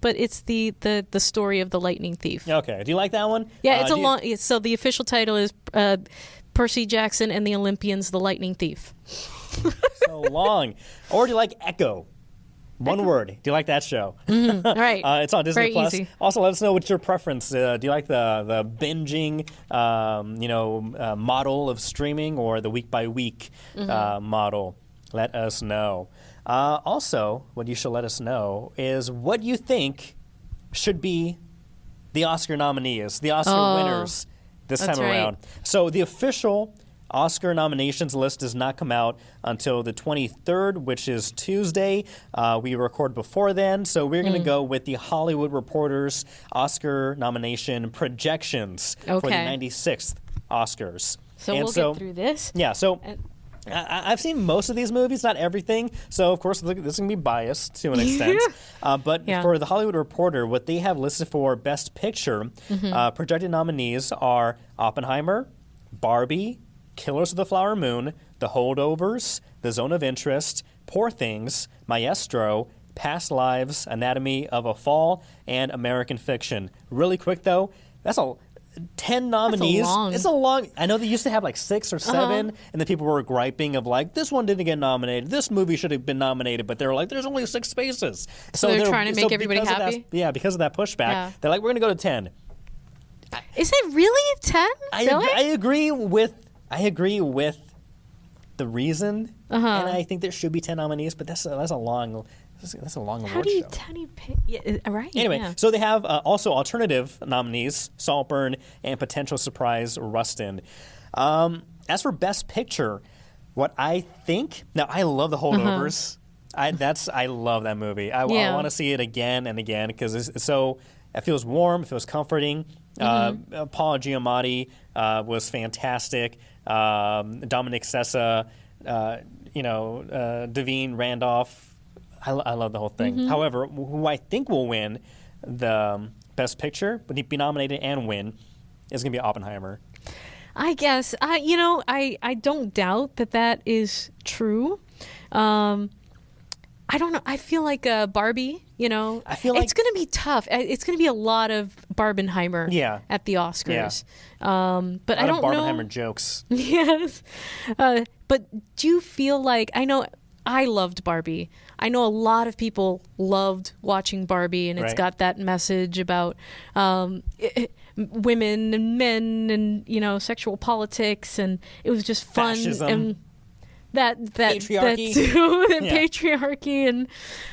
Speaker 2: but it's the story of the lightning thief.
Speaker 1: Okay. Do you like that one?
Speaker 2: Yeah, it's a long. So the official title is Percy Jackson and the Olympians, the lightning thief.
Speaker 1: So long. Or do you like Echo? One word. Do you like that show?
Speaker 2: Mm-hmm. All right.
Speaker 1: It's on Disney
Speaker 2: Very
Speaker 1: Plus.
Speaker 2: easy.
Speaker 1: Also, let us know what's your preference. Do you like the binging, model of streaming, or the week by week model? Let us know. Also, what you should let us know is what you think should be the Oscar nominees, the Oscar winners this time around. So the official Oscar nominations list does not come out until the 23rd, which is Tuesday. We record before then, so we're going to go with the Hollywood Reporter's Oscar nomination projections for the 96th Oscars.
Speaker 2: So we'll get through this.
Speaker 1: Yeah, so I've seen most of these movies, not everything, so of course this is going to be biased to an extent. But for the Hollywood Reporter, what they have listed for Best Picture, projected nominees are Oppenheimer, Barbie, Killers of the Flower Moon, The Holdovers, The Zone of Interest, Poor Things, Maestro, Past Lives, Anatomy of a Fall, and American Fiction. Really quick, though, that's 10 nominees. It's a long. I know they used to have like 6 or 7, and then people were griping of like, this one didn't get nominated. This movie should have been nominated, but they were like, there's only 6 spaces.
Speaker 2: So they're trying to make everybody happy?
Speaker 1: Because of that pushback, they're like, we're going to go to 10.
Speaker 2: Is it really 10?
Speaker 1: I agree with the reason, and I think there should be 10 nominees, but that's a long award show.
Speaker 2: How do you pick? Yeah, right.
Speaker 1: Anyway, so they have also alternative nominees: Saltburn and potential surprise Rustin. As for Best Picture, what I think now, I love The Holdovers. I love that movie. I want to see it again and again because it feels warm, it feels comforting. Paul Giamatti was fantastic. Dominic Sessa, Devine Randolph. I love the whole thing. However, who I think will win the Best Picture, but he'd be nominated and win, is going to be Oppenheimer.
Speaker 2: I guess. I don't doubt that is true. I don't know. I feel like Barbie,
Speaker 1: I feel like
Speaker 2: it's going to be tough. It's going to be a lot of Barbenheimer at the Oscars. But I don't know.
Speaker 1: Barbenheimer jokes.
Speaker 2: Yes. But do you feel like, I know I loved Barbie. I know a lot of people loved watching Barbie, and it's got that message about women and men and, sexual politics, and it was just fun.
Speaker 1: Fascism.
Speaker 2: And that
Speaker 1: patriarchy.
Speaker 2: Patriarchy, and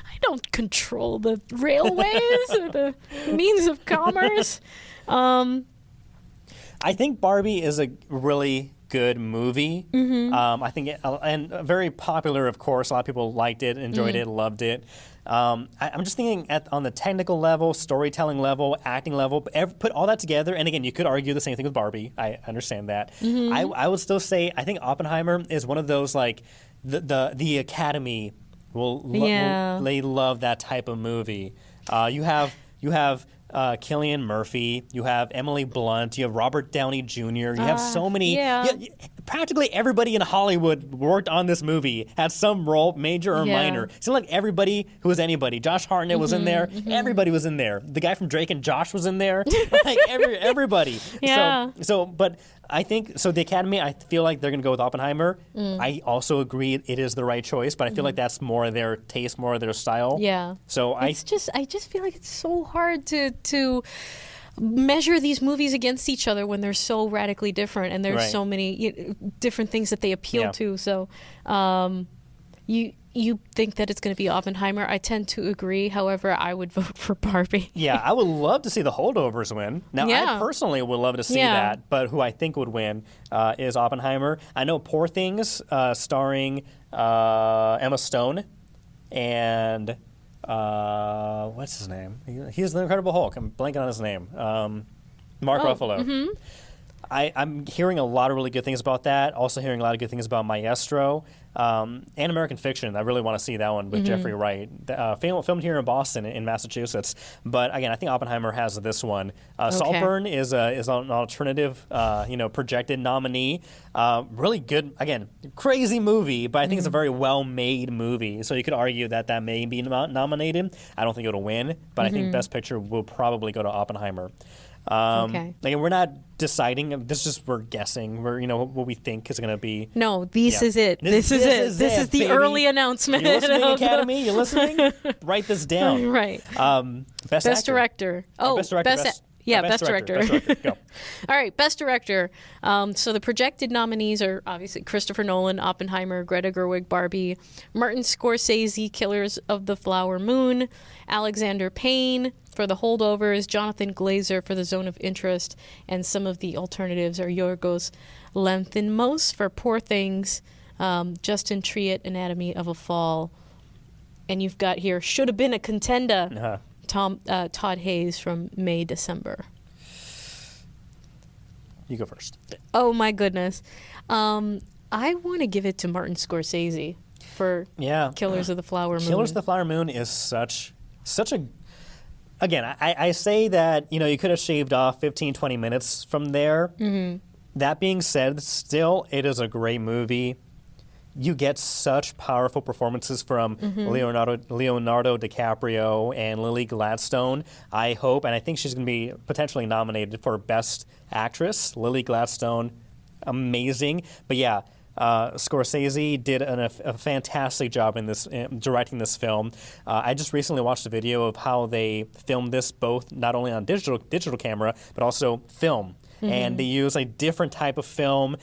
Speaker 2: I don't control the railways or the means of commerce.
Speaker 1: I think Barbie is a really good movie. I think and very popular, of course. A lot of people liked it, enjoyed it, loved it. I'm just thinking on the technical level, storytelling level, acting level, put all that together. And again, you could argue the same thing with Barbie. I understand that. I would still say I think Oppenheimer is one of those like the Academy they love that type of movie. You have Cillian Murphy, you have Emily Blunt, you have Robert Downey Jr., you have so many. Practically everybody in Hollywood worked on this movie, had some role, major or minor. It seemed like everybody who was anybody. Josh Hartnett was in there. Everybody was in there. The guy from Drake and Josh was in there. Like everybody. But I think the Academy, I feel like they're going to go with Oppenheimer. I also agree it is the right choice, but I feel like that's more their taste, more their style.
Speaker 2: Yeah.
Speaker 1: So I
Speaker 2: just feel like it's so hard to measure these movies against each other when they're so radically different, and there's so many different things that they appeal to. So you think that it's going to be Oppenheimer. I tend to agree. However, I would vote for Barbie.
Speaker 1: I would love to see The Holdovers win. Now, I personally would love to see that, but who I think would win is Oppenheimer. I know Poor Things, starring Emma Stone and what's his name? He's the Incredible Hulk. I'm blanking on his name. Mark Ruffalo. I'm hearing a lot of really good things about that. Also hearing a lot of good things about Maestro and American Fiction. I really want to see that one with Jeffrey Wright. Filmed here in Boston, in Massachusetts. But again, I think Oppenheimer has this one. Saltburn is an alternative, projected nominee. Really good, again, crazy movie, but I think it's a very well-made movie. So you could argue that may be nominated. I don't think it'll win, but I think Best Picture will probably go to Oppenheimer. Again, we're not deciding. This is just we're guessing. We're what we think is going to be.
Speaker 2: No, this is it. This is it. This is the early announcement.
Speaker 1: You're listening, Academy. You're listening. Write this down.
Speaker 2: Right. Best Director. Oh, Best Director. Best Director.
Speaker 1: Best Director. Go.
Speaker 2: All right, Best Director. So the projected nominees are obviously Christopher Nolan, Oppenheimer, Greta Gerwig, Barbie, Martin Scorsese, Killers of the Flower Moon, Alexander Payne for The Holdovers, Jonathan Glazer for The Zone of Interest, and some of the alternatives are Yorgos Lanthimos for Poor Things, Justin Triet, Anatomy of a Fall, and you've got here Should Have Been a Contender. Todd Hayes from May, December.
Speaker 1: You go first.
Speaker 2: Oh my goodness. I want to give it to Martin Scorsese for Killers of the Flower Moon.
Speaker 1: Killers of the Flower Moon is such a... Again, I say that, you could have shaved off 15, 20 minutes from there. That being said, still, it is a great movie. You get such powerful performances from Leonardo DiCaprio and Lily Gladstone. I hope, and I think she's going to be potentially nominated for Best Actress. Lily Gladstone, amazing. But yeah, Scorsese did a fantastic job in this directing this film. I just recently watched a video of how they filmed this, both not only on digital camera but also film. And they use a different type of film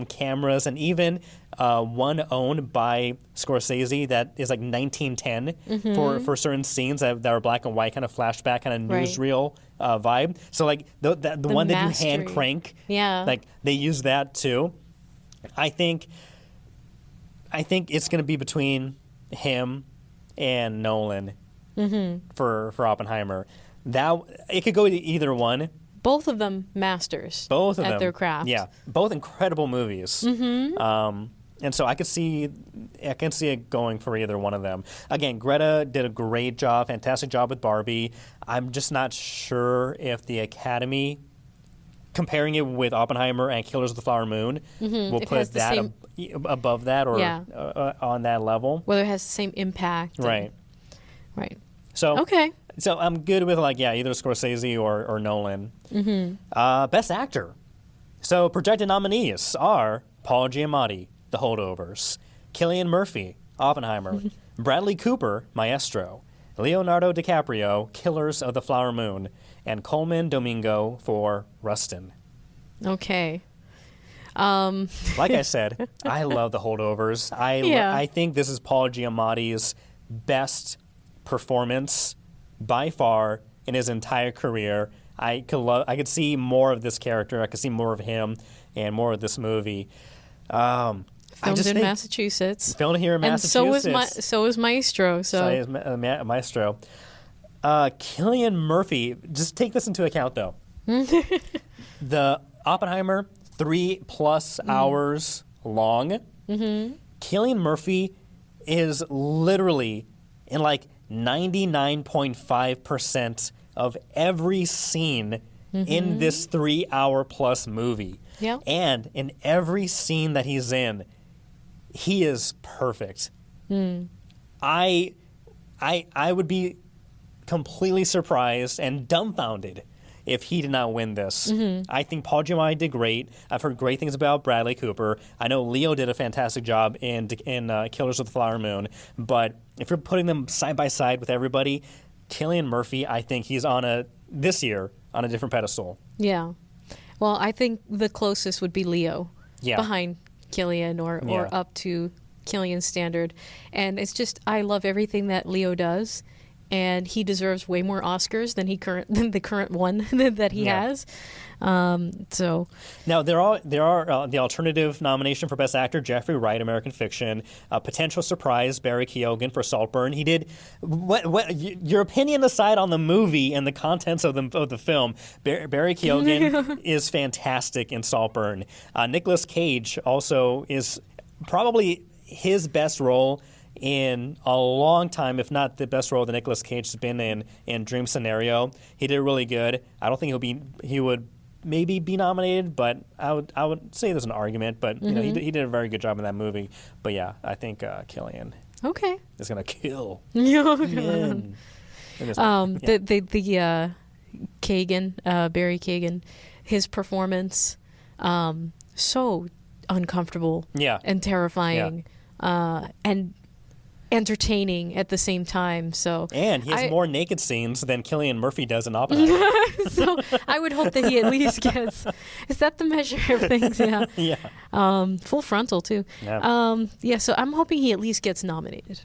Speaker 1: cameras, and even one owned by Scorsese that is like 1910 for certain scenes that are black and white, kind of flashback, kind of newsreel vibe. So like the one that you hand crank, like they use that too. I think it's going to be between him and Nolan for Oppenheimer. That it could go to either one.
Speaker 2: Both of them masters.
Speaker 1: Both of them
Speaker 2: at their craft.
Speaker 1: Yeah, both incredible movies. And so I can see it going for either one of them. Again, Greta did a great job, fantastic job with Barbie. I'm just not sure if the Academy, comparing it with Oppenheimer and Killers of the Flower Moon, will put that above that or on that level.
Speaker 2: Whether it has the same impact.
Speaker 1: Right.
Speaker 2: So okay.
Speaker 1: So I'm good with either Scorsese or Nolan. Best Actor. So projected nominees are Paul Giamatti, The Holdovers, Cillian Murphy, Oppenheimer, Bradley Cooper, Maestro, Leonardo DiCaprio, Killers of the Flower Moon, and Coleman Domingo for Rustin.
Speaker 2: Okay.
Speaker 1: Like I said, I love The Holdovers. I think this is Paul Giamatti's best performance by far in his entire career. I could see more of this character. I could see more of him and more of this movie.
Speaker 2: Filmed in Massachusetts.
Speaker 1: Filmed here in Massachusetts.
Speaker 2: And so is Maestro.
Speaker 1: So is Maestro. Cillian Murphy. Just take this into account, though. The Oppenheimer, 3+ hours long. Cillian Murphy is literally in 99.5% of every scene in this 3-hour+ movie.
Speaker 2: Yeah.
Speaker 1: And in every scene that he's in, he is perfect. I would be completely surprised and dumbfounded if he did not win this. I think Paul Giamatti did great. I've heard great things about Bradley Cooper. I know Leo did a fantastic job in Killers of the Flower Moon. But if you're putting them side by side with everybody, Cillian Murphy, I think he's this year on a different pedestal.
Speaker 2: Yeah. Well, I think the closest would be Leo behind Cillian or up to Cillian's standard. And it's just, I love everything that Leo does. and he deserves way more Oscars than than the current one that he has. So
Speaker 1: now there are the alternative nomination for Best Actor: Jeffrey Wright, American Fiction. Potential surprise: Barry Keoghan for Saltburn. He did. What your opinion aside on the movie and the contents of the film? Barry Keoghan is fantastic in Saltburn. Nicolas Cage also is probably his best role in a long time, if not the best role that Nicolas Cage has been in Dream Scenario. He did really good. I don't think he would maybe be nominated, but I would say there's an argument. But you know, he did a very good job in that movie. But yeah, I think Killian is gonna kill.
Speaker 2: Kagan, Barry Keoghan, his performance, so uncomfortable, and terrifying, and entertaining at the same time.
Speaker 1: And he has more naked scenes than Cillian Murphy does in Oppenheimer.
Speaker 2: So I would hope that he at least gets. Is that the measure of things? Yeah.
Speaker 1: Yeah.
Speaker 2: Full frontal too.
Speaker 1: Yeah.
Speaker 2: So I'm hoping he at least gets nominated,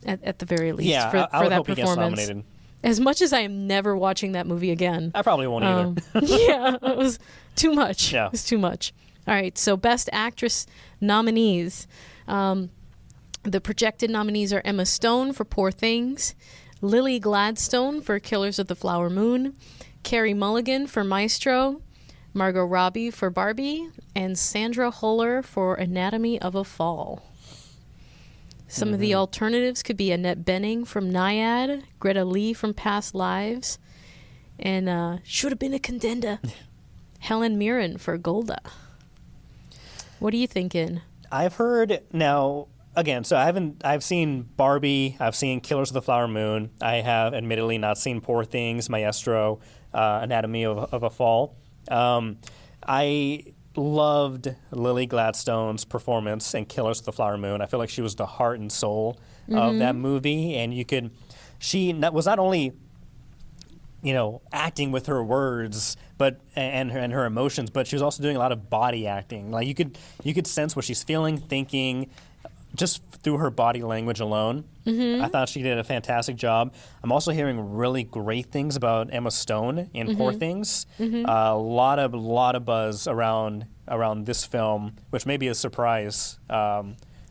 Speaker 2: at the very least.
Speaker 1: Yeah,
Speaker 2: for
Speaker 1: I would
Speaker 2: that
Speaker 1: hope
Speaker 2: performance.
Speaker 1: he gets nominated.
Speaker 2: As much as I am never watching that movie again.
Speaker 1: I probably won't either.
Speaker 2: Yeah, it was too much.
Speaker 1: Yeah.
Speaker 2: It was too much. All right, so Best Actress nominees. The projected nominees are Emma Stone for Poor Things, Lily Gladstone for Killers of the Flower Moon, Carey Mulligan for Maestro, Margot Robbie for Barbie, and Sandra Huller for Anatomy of a Fall. Some of the alternatives could be Annette Bening from Nyad, Greta Lee from Past Lives, and should have been a contender, Helen Mirren for Golda. What are you thinking?
Speaker 1: I've heard now. Again, so I've seen Barbie, I've seen Killers of the Flower Moon. I have admittedly not seen Poor Things, Maestro, Anatomy of a Fall. I loved Lily Gladstone's performance in Killers of the Flower Moon. I feel like she was the heart and soul of that movie, and she was not only, you know, acting with her words, but and her emotions, but she was also doing a lot of body acting. Like you could sense what she's feeling, thinking, just through her body language alone. I thought she did a fantastic job. I'm also hearing really great things about Emma Stone in Poor Things. A lot of buzz around this film, which may be a surprise.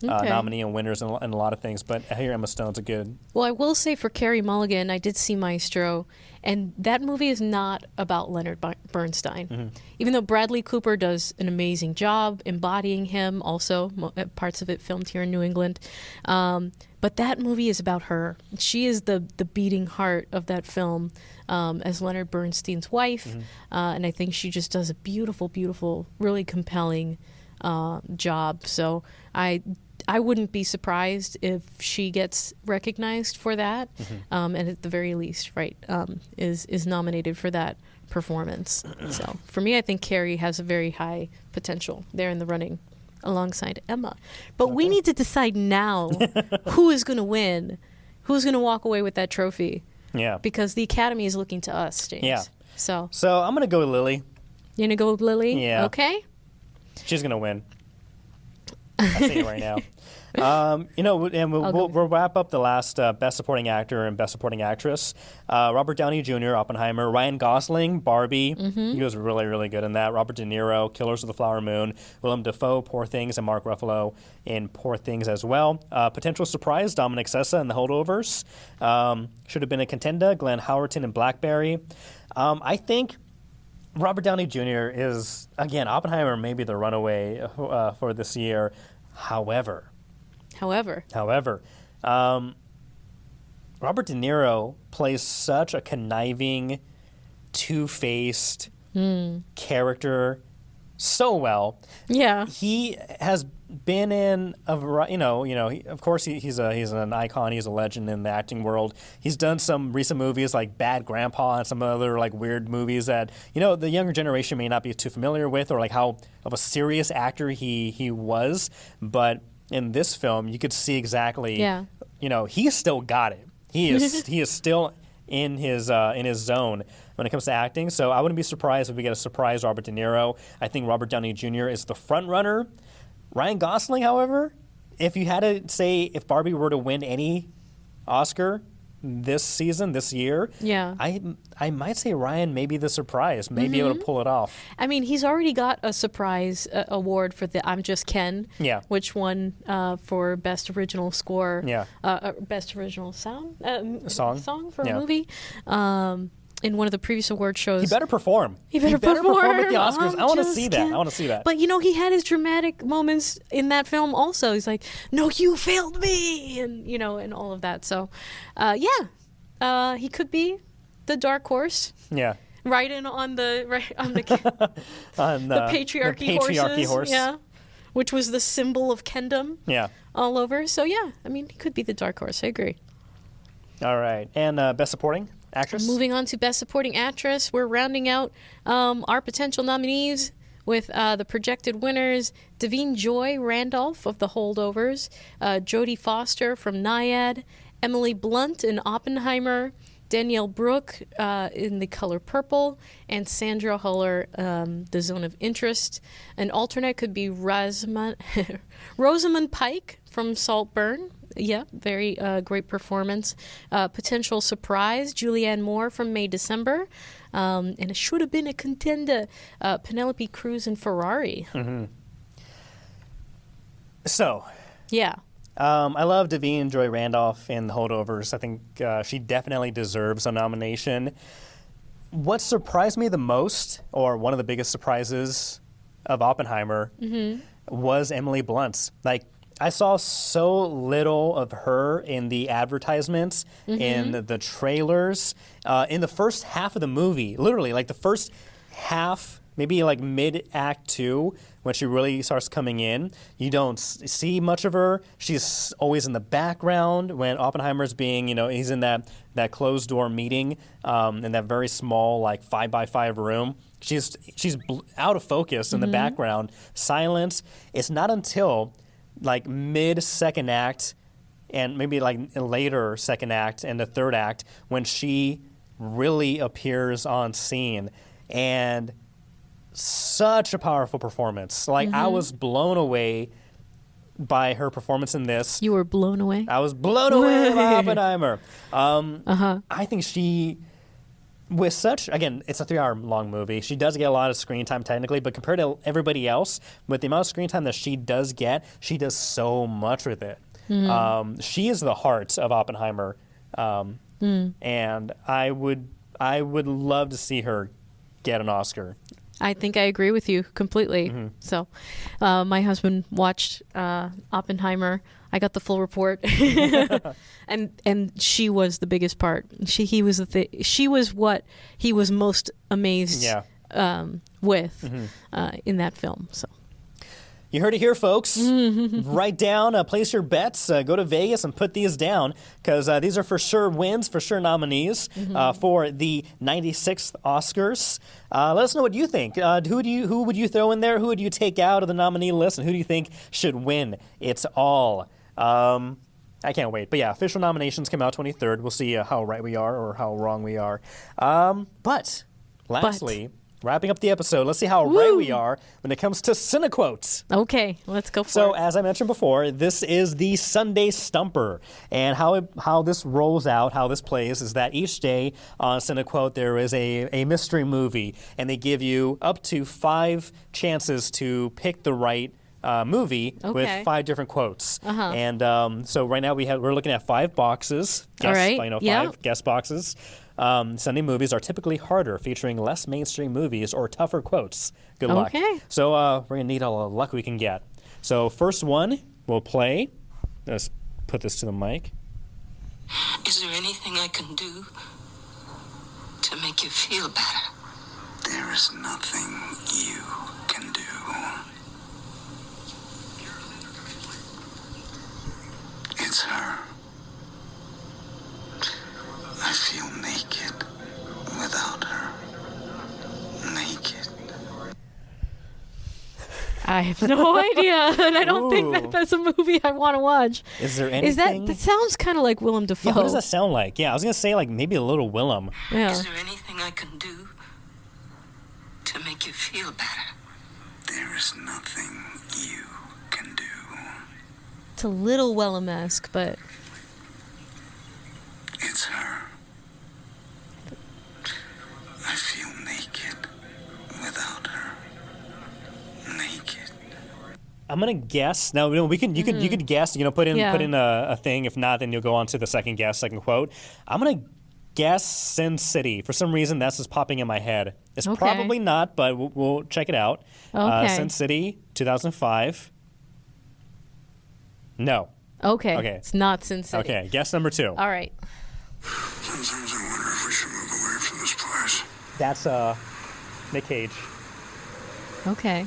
Speaker 1: Nominee and winners and a lot of things, but I hear Emma Stone's a good.
Speaker 2: Well, I will say for Carey Mulligan, I did see Maestro, and that movie is not about Leonard Bernstein. Even though Bradley Cooper does an amazing job embodying him, also parts of it filmed here in New England, but that movie is about her. She is the beating heart of that film as Leonard Bernstein's wife, and I think she just does a beautiful, beautiful, really compelling job. So I wouldn't be surprised if she gets recognized for that, and at the very least, is nominated for that performance. So for me, I think Carey has a very high potential there in the running alongside Emma. But we need to decide now who is going to win, who's going to walk away with that trophy.
Speaker 1: Yeah.
Speaker 2: Because the Academy is looking to us, James.
Speaker 1: Yeah.
Speaker 2: So
Speaker 1: I'm going to go with Lily.
Speaker 2: You're going to go with Lily?
Speaker 1: Yeah.
Speaker 2: Okay.
Speaker 1: She's going to win. I'll say it right now. And we'll wrap up the last Best Supporting Actor and Best Supporting Actress. Robert Downey Jr., Oppenheimer. Ryan Gosling, Barbie. He was really, really good in that. Robert De Niro, Killers of the Flower Moon. Willem Dafoe, Poor Things, and Mark Ruffalo in Poor Things as well. Potential surprise, Dominic Sessa in The Holdovers. Should have been a contender, Glenn Howerton in Blackberry. I think Robert Downey Jr. is, again, Oppenheimer may be the runaway for this year. However, Robert De Niro plays such a conniving, two-faced character so well.
Speaker 2: Yeah.
Speaker 1: He has been in a variety, of course he's an icon, he's a legend in the acting world. He's done some recent movies like Bad Grandpa and some other like weird movies that, the younger generation may not be too familiar with, or like how of a serious actor he was. But in this film, you could see exactly, he's still got it. He is still in his zone when it comes to acting. So I wouldn't be surprised if we get a surprise Robert De Niro. I think Robert Downey Jr. is the front runner. Ryan Gosling, however, if you had to say if Barbie were to win any Oscar, this season, this year.
Speaker 2: Yeah.
Speaker 1: I might say Ryan may be the surprise, may be able to pull it off.
Speaker 2: I mean, he's already got a surprise award for the I'm Just Ken, which won for Best Original Score, Best Original Sound song for a movie. In one of the previous award shows.
Speaker 1: He better perform.
Speaker 2: He better perform
Speaker 1: at the Oscars. I want to see that. I want to see that.
Speaker 2: But, you know, he had his dramatic moments in that film also. He's like, no, you failed me, and, you know, and all of that. So, he could be the dark horse.
Speaker 1: Yeah.
Speaker 2: Right on the patriarchy horse. Yeah. Which was the symbol of Kendom. Yeah. All over. So, yeah, I mean, he could be the dark horse. I agree.
Speaker 1: All right. And Best Supporting Actress?
Speaker 2: Moving on to Best Supporting Actress, we're rounding out our potential nominees with the projected winners: Davine Joy Randolph of The Holdovers, Jodie Foster from Nyad, Emily Blunt in Oppenheimer, Danielle Brooke in The Color Purple, and Sandra Huller, The Zone of Interest. An alternate could be Rosamund Pike from Saltburn. Yeah, very great performance. Potential surprise, Julianne Moore from May December. And it should have been a contender, Penelope Cruz in Ferrari.
Speaker 1: Mm-hmm. So.
Speaker 2: Yeah.
Speaker 1: I love Davine Joy Randolph in The Holdovers. I think she definitely deserves a nomination. What surprised me the most, or one of the biggest surprises of Oppenheimer, was Emily Blunt. Like, I saw so little of her in the advertisements, in the trailers, in the first half of the movie. Literally, like the first half, maybe like mid-act 2, when she really starts coming in, you don't see much of her. She's always in the background when Oppenheimer's being, he's in that closed-door meeting in that very small, like 5x5 room. She's out of focus in the background, silence. It's not until like mid-second act and maybe like later second act and the third act when she really appears on scene. And such a powerful performance. Like, I was blown away by her performance in this.
Speaker 2: You were blown away?
Speaker 1: I was blown away by Oppenheimer. I think she, with such, again, it's a 3-hour-long movie. She does get a lot of screen time technically, but compared to everybody else, with the amount of screen time that she does get, she does so much with it. She is the heart of Oppenheimer, and I would love to see her get an Oscar.
Speaker 2: I think I agree with you completely. So, my husband watched Oppenheimer. I got the full report, and she was the biggest part. She was what he was most amazed with in that film. So.
Speaker 1: You heard it here, folks. Write down, place your bets, go to Vegas and put these down, because these are for sure wins, for sure nominees for the 96th Oscars. Let us know what you think. Who would you throw in there? Who would you take out of the nominee list? And who do you think should win it all? I can't wait. But yeah, official nominations come out 23rd. We'll see how right we are or how wrong we are. But lastly... wrapping up the episode, let's see how right we are when it comes to Cinequotes.
Speaker 2: Okay, let's go for it.
Speaker 1: So, as I mentioned before, this is the Sunday Stumper. And how this rolls out, how this plays, is that each day on Cinequote there is a mystery movie, and they give you up to 5 chances to pick the right movie with 5 different quotes. And so right now we're looking at 5 boxes. Five guest boxes. Sunday movies are typically harder, featuring less mainstream movies or tougher quotes. Good luck. So we're going to need all the luck we can get. So first one, we'll play. Let's put this to the mic.
Speaker 3: Is there anything I can do to make you feel better?
Speaker 4: There is nothing you can do. It's her. I feel naked without her. Naked.
Speaker 2: I have no idea, and I don't think that's a movie I want to watch.
Speaker 1: Is there anything?
Speaker 2: That sounds kind of like Willem Dafoe.
Speaker 1: Yeah, what does that sound like? Yeah, I was going to say like maybe a little Willem.
Speaker 2: Yeah.
Speaker 3: Is there anything I can do to make you feel better?
Speaker 4: There is nothing you can do.
Speaker 2: It's a little Willem-esque, but...
Speaker 4: It's It's her. I feel naked without her. Naked.
Speaker 1: I'm gonna guess. Now we can. You could guess. Put in a thing. If not, then you'll go on to the second quote. I'm gonna guess Sin City. For some reason, that's just popping in my head. It's probably not, but we'll check it out.
Speaker 2: Okay.
Speaker 1: Sin City, 2005. No.
Speaker 2: Okay.
Speaker 1: Okay.
Speaker 2: It's not Sin City.
Speaker 1: Okay. Guess number 2.
Speaker 2: All right.
Speaker 4: Sometimes I wonder if we should move away from this place.
Speaker 1: That's Nick Cage.
Speaker 2: Okay.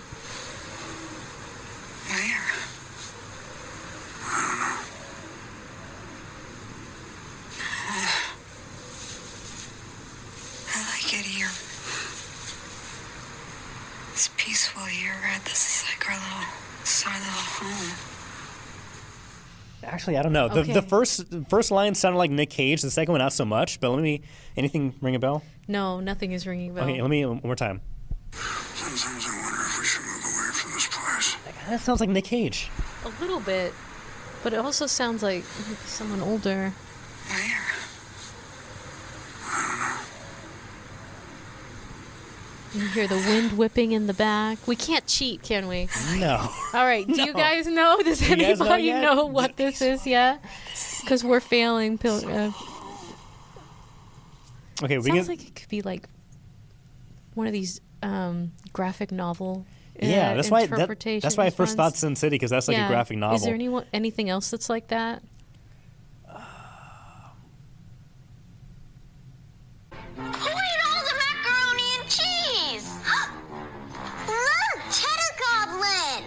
Speaker 4: Where? I don't know. I like it here. It's peaceful here, right? This is like our little home.
Speaker 1: Actually, I don't know.
Speaker 2: Okay.
Speaker 1: The first line sounded like Nick Cage. The second one, not so much. But anything ring a bell?
Speaker 2: No, nothing is ringing a bell.
Speaker 1: Okay, let me one more time.
Speaker 4: Sometimes I wonder if we should move away from this place.
Speaker 1: That sounds like Nick Cage.
Speaker 2: A little bit, but it also sounds like someone older.
Speaker 4: Where?
Speaker 2: You hear the wind whipping in the back. We can't cheat, can we?
Speaker 1: No.
Speaker 2: All right. Do you
Speaker 1: No.
Speaker 2: guys know? Does
Speaker 1: You guys know
Speaker 2: anybody
Speaker 1: yet?
Speaker 2: know what this is yet? Because we're failing.
Speaker 1: Okay, we
Speaker 2: Sounds
Speaker 1: can.
Speaker 2: like it could be like one of these graphic novel.
Speaker 1: Yeah, that's why.
Speaker 2: interpretation
Speaker 1: That's why I first thought
Speaker 2: ones.
Speaker 1: Sin City, because that's like a graphic novel.
Speaker 2: Is there anything else that's like that?
Speaker 5: Who ate all the macaroni and cheese? Cheddar Goblin!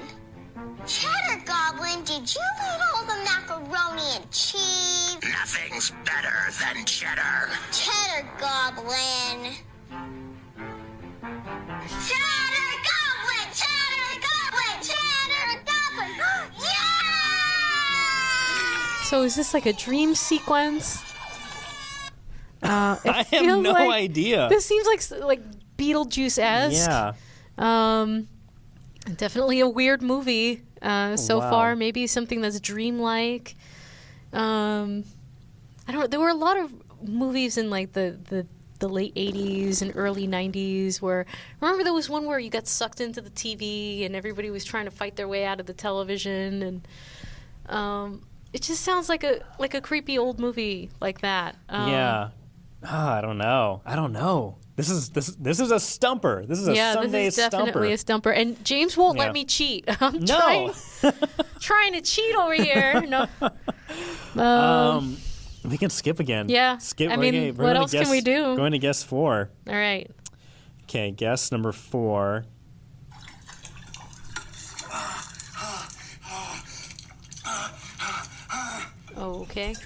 Speaker 5: Cheddar Goblin, did you eat all the macaroni and cheese?
Speaker 4: Nothing's better than cheddar.
Speaker 5: Cheddar Goblin. Cheddar Goblin! Cheddar Goblin! Cheddar Goblin! Yeah!
Speaker 2: So is this like a dream sequence?
Speaker 1: I have no idea.
Speaker 2: This seems like Beetlejuice-esque.
Speaker 1: Yeah.
Speaker 2: Definitely a weird movie so
Speaker 1: Wow.
Speaker 2: far. Maybe something that's dreamlike. I don't know. There were a lot of movies in like the late 80s and early 90s where, remember there was one where you got sucked into the TV and everybody was trying to fight their way out of the television, and it just sounds like a creepy old movie like that.
Speaker 1: Yeah. I don't know. This is a stumper. This is a Sunday
Speaker 2: this is definitely
Speaker 1: stumper.
Speaker 2: a stumper. And James won't
Speaker 1: Yeah.
Speaker 2: let me cheat. I'm
Speaker 1: No.
Speaker 2: trying to cheat over here. No.
Speaker 1: We can skip again.
Speaker 2: Yeah.
Speaker 1: Skip.
Speaker 2: I mean,
Speaker 1: okay,
Speaker 2: what else can we do?
Speaker 1: Going to guess 4.
Speaker 2: All right.
Speaker 1: Okay, guess number 4.
Speaker 2: Oh, okay.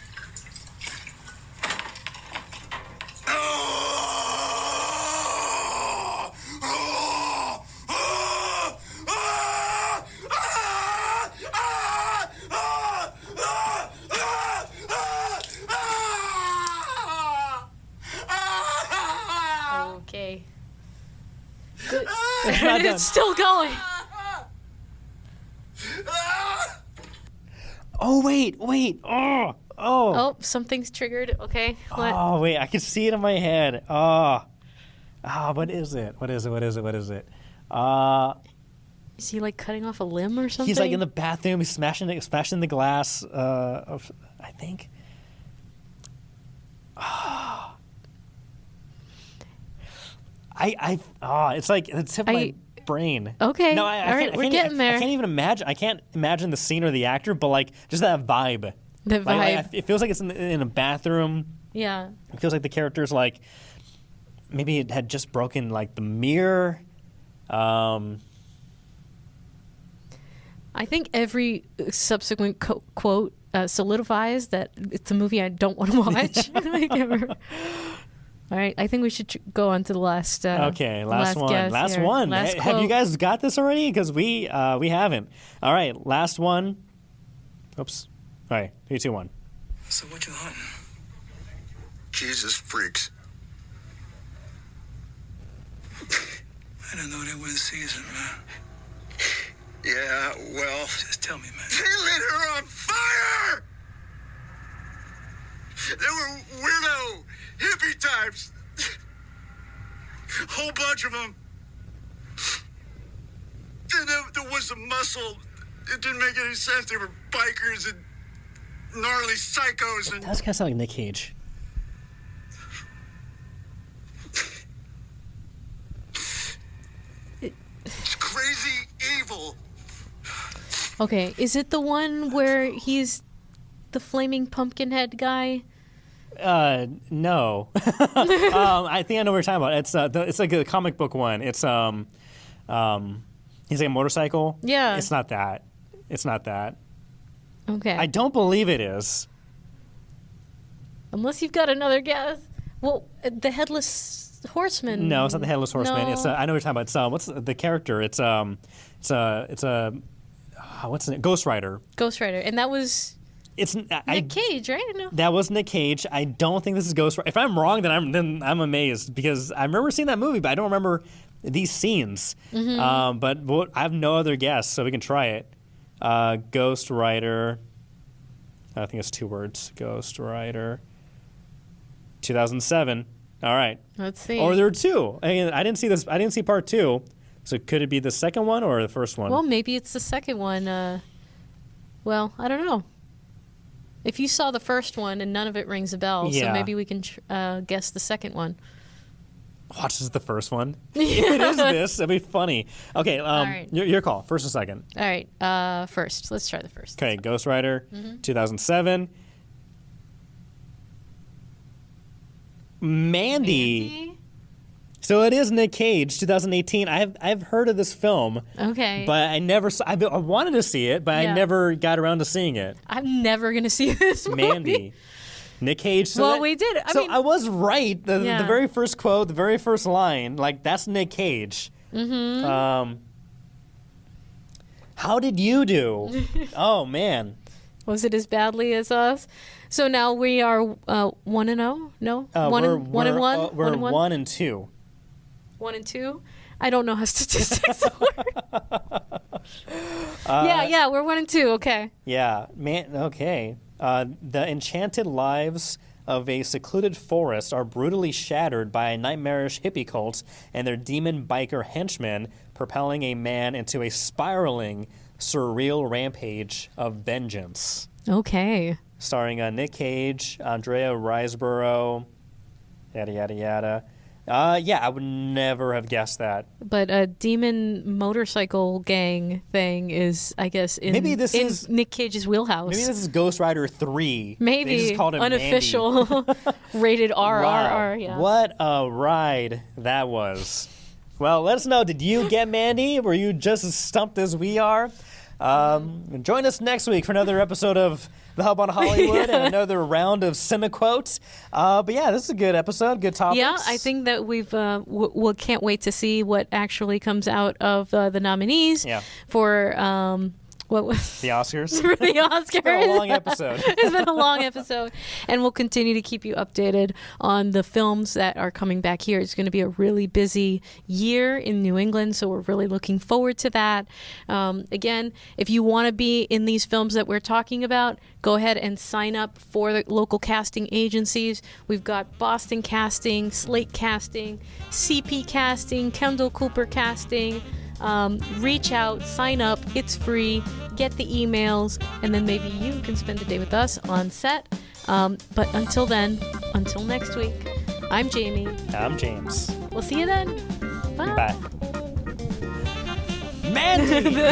Speaker 2: Okay. Good.
Speaker 1: Not done.
Speaker 2: It's still going.
Speaker 1: Oh wait.
Speaker 2: Oh, something's triggered. Okay. What?
Speaker 1: Oh wait, I can see it in my head. What is it? Is
Speaker 2: he like cutting off a limb or something?
Speaker 1: he's like in the bathroom. He's smashing the glass. I think. It's like the tip of my brain.
Speaker 2: Okay.
Speaker 1: No,
Speaker 2: All right, we're getting there.
Speaker 1: I can't even imagine. I can't imagine the scene or the actor, but like just that vibe.
Speaker 2: The vibe.
Speaker 1: Like, it feels like it's in a bathroom.
Speaker 2: Yeah.
Speaker 1: It feels like the character's like maybe it had just broken like the mirror.
Speaker 2: I think every subsequent quote solidifies that it's a movie I don't want to watch. Like, ever. All right, I think we should go on to the last.
Speaker 1: Okay, last one.
Speaker 2: guess
Speaker 1: Last
Speaker 2: here.
Speaker 1: one.
Speaker 2: Last
Speaker 1: Have
Speaker 2: quote.
Speaker 1: you guys got this already? Because we haven't. All right, last one. Oops. All right, 3, 2, 1.
Speaker 4: So what you hunting? Jesus freaks. I didn't know they were in season, man. Yeah, well... Just tell me, man. They lit her on fire! They were weirdo, hippie types. Whole bunch of them. Then there was the muscle. It didn't make any sense. They were bikers and gnarly psychos. And
Speaker 1: That's kind of sound like Nick Cage.
Speaker 4: crazy evil.
Speaker 2: Okay, is it the one where he's the flaming pumpkin head guy?
Speaker 1: No. I think I know what you're talking about. It's like a comic book one. It's he's like a motorcycle.
Speaker 2: Yeah.
Speaker 1: It's not that. It's not that.
Speaker 2: Okay.
Speaker 1: I don't believe it is.
Speaker 2: Unless you've got another guess. Well, the Headless Horseman.
Speaker 1: No, it's not the Headless Horseman.
Speaker 2: No.
Speaker 1: It's I know what you're talking about. It's what's the character? It's what's it? Ghost Rider.
Speaker 2: Ghost Rider, and that was
Speaker 1: It's
Speaker 2: Nick Cage, right? No.
Speaker 1: That was Nick Cage. I don't think this is Ghost Rider. If I'm wrong, then I'm amazed because I remember seeing that movie, but I don't remember these scenes.
Speaker 2: Mm-hmm.
Speaker 1: But I have no other guess, so we can try it. Ghost Rider. I think it's 2 words. Ghost Rider. 2007. All right.
Speaker 2: Let's see.
Speaker 1: Or there are 2. I didn't see this. I didn't see part 2. So could it be the second one or the first one?
Speaker 2: Well, maybe it's the second one. Well, I don't know. If you saw the first one and none of it rings a bell, so
Speaker 1: Yeah.
Speaker 2: maybe we can guess the second one.
Speaker 1: Watch this is the first one. If it is this, it'd be funny. Okay,
Speaker 2: right.
Speaker 1: your call. First or second?
Speaker 2: All right, first. Let's try the first.
Speaker 1: Okay, Ghost Rider,
Speaker 2: Mm-hmm.
Speaker 1: 2007. Mandy. So it is Nick Cage, 2018. I've heard of this film,
Speaker 2: Okay.
Speaker 1: but I never saw. I wanted to see it, but I
Speaker 2: Yeah.
Speaker 1: never got around to seeing it.
Speaker 2: I'm never going to see this movie.
Speaker 1: Mandy. Nick Cage. So
Speaker 2: Well, we did. I mean-
Speaker 1: I was right. The
Speaker 2: Yeah.
Speaker 1: very first quote, the very first line, like that's Nick Cage. Mm-hmm. How did you do? Oh man.
Speaker 2: Was it as badly as us? So now we are 1-0? No?
Speaker 1: We're
Speaker 2: 1-1?
Speaker 1: We're
Speaker 2: 1-1?
Speaker 1: 1 and 2.
Speaker 2: 1 and 2? I don't know how statistics work. Yeah, we're 1 and 2. Okay.
Speaker 1: Yeah, man. Okay. The enchanted lives of a secluded forest are brutally shattered by a nightmarish hippie cult and their demon biker henchmen, propelling a man into a spiraling, surreal rampage of vengeance.
Speaker 2: Okay.
Speaker 1: Starring Nick Cage, Andrea Riseborough, yada yada yada. Yeah, I would never have guessed that.
Speaker 2: But a demon motorcycle gang thing is, I guess, in Nick Cage's wheelhouse.
Speaker 1: Maybe this is Ghost Rider 3.
Speaker 2: Maybe.
Speaker 1: They just called him
Speaker 2: Unofficial. Rated R.
Speaker 1: Wow.
Speaker 2: Yeah.
Speaker 1: What a ride that was. Well, let us know. Did you get Mandy? Were you just as stumped as we are? Join us next week for another episode of The Hub on Hollywood and another round of Cinequotes. But yeah, this is a good episode, good topics.
Speaker 2: Yeah, I think that we've we can't wait to see what actually comes out of the nominees for what was
Speaker 1: the Oscars.
Speaker 2: for the Oscars.
Speaker 1: It's been a long episode.
Speaker 2: It's been a long episode, and we'll continue to keep you updated on the films that are coming back here. It's going to be a really busy year in New England, so we're really looking forward to that. Again, if you want to be in these films that we're talking about, go ahead and sign up for the local casting agencies. We've got Boston Casting, Slate Casting, CP Casting, Kendall Cooper Casting. Reach out, sign up, it's free, get the emails, and then maybe you can spend the day with us on set. But until then, until next week, I'm Jamie.
Speaker 1: I'm James.
Speaker 2: We'll see you then. Bye.
Speaker 1: Bye. Mandy!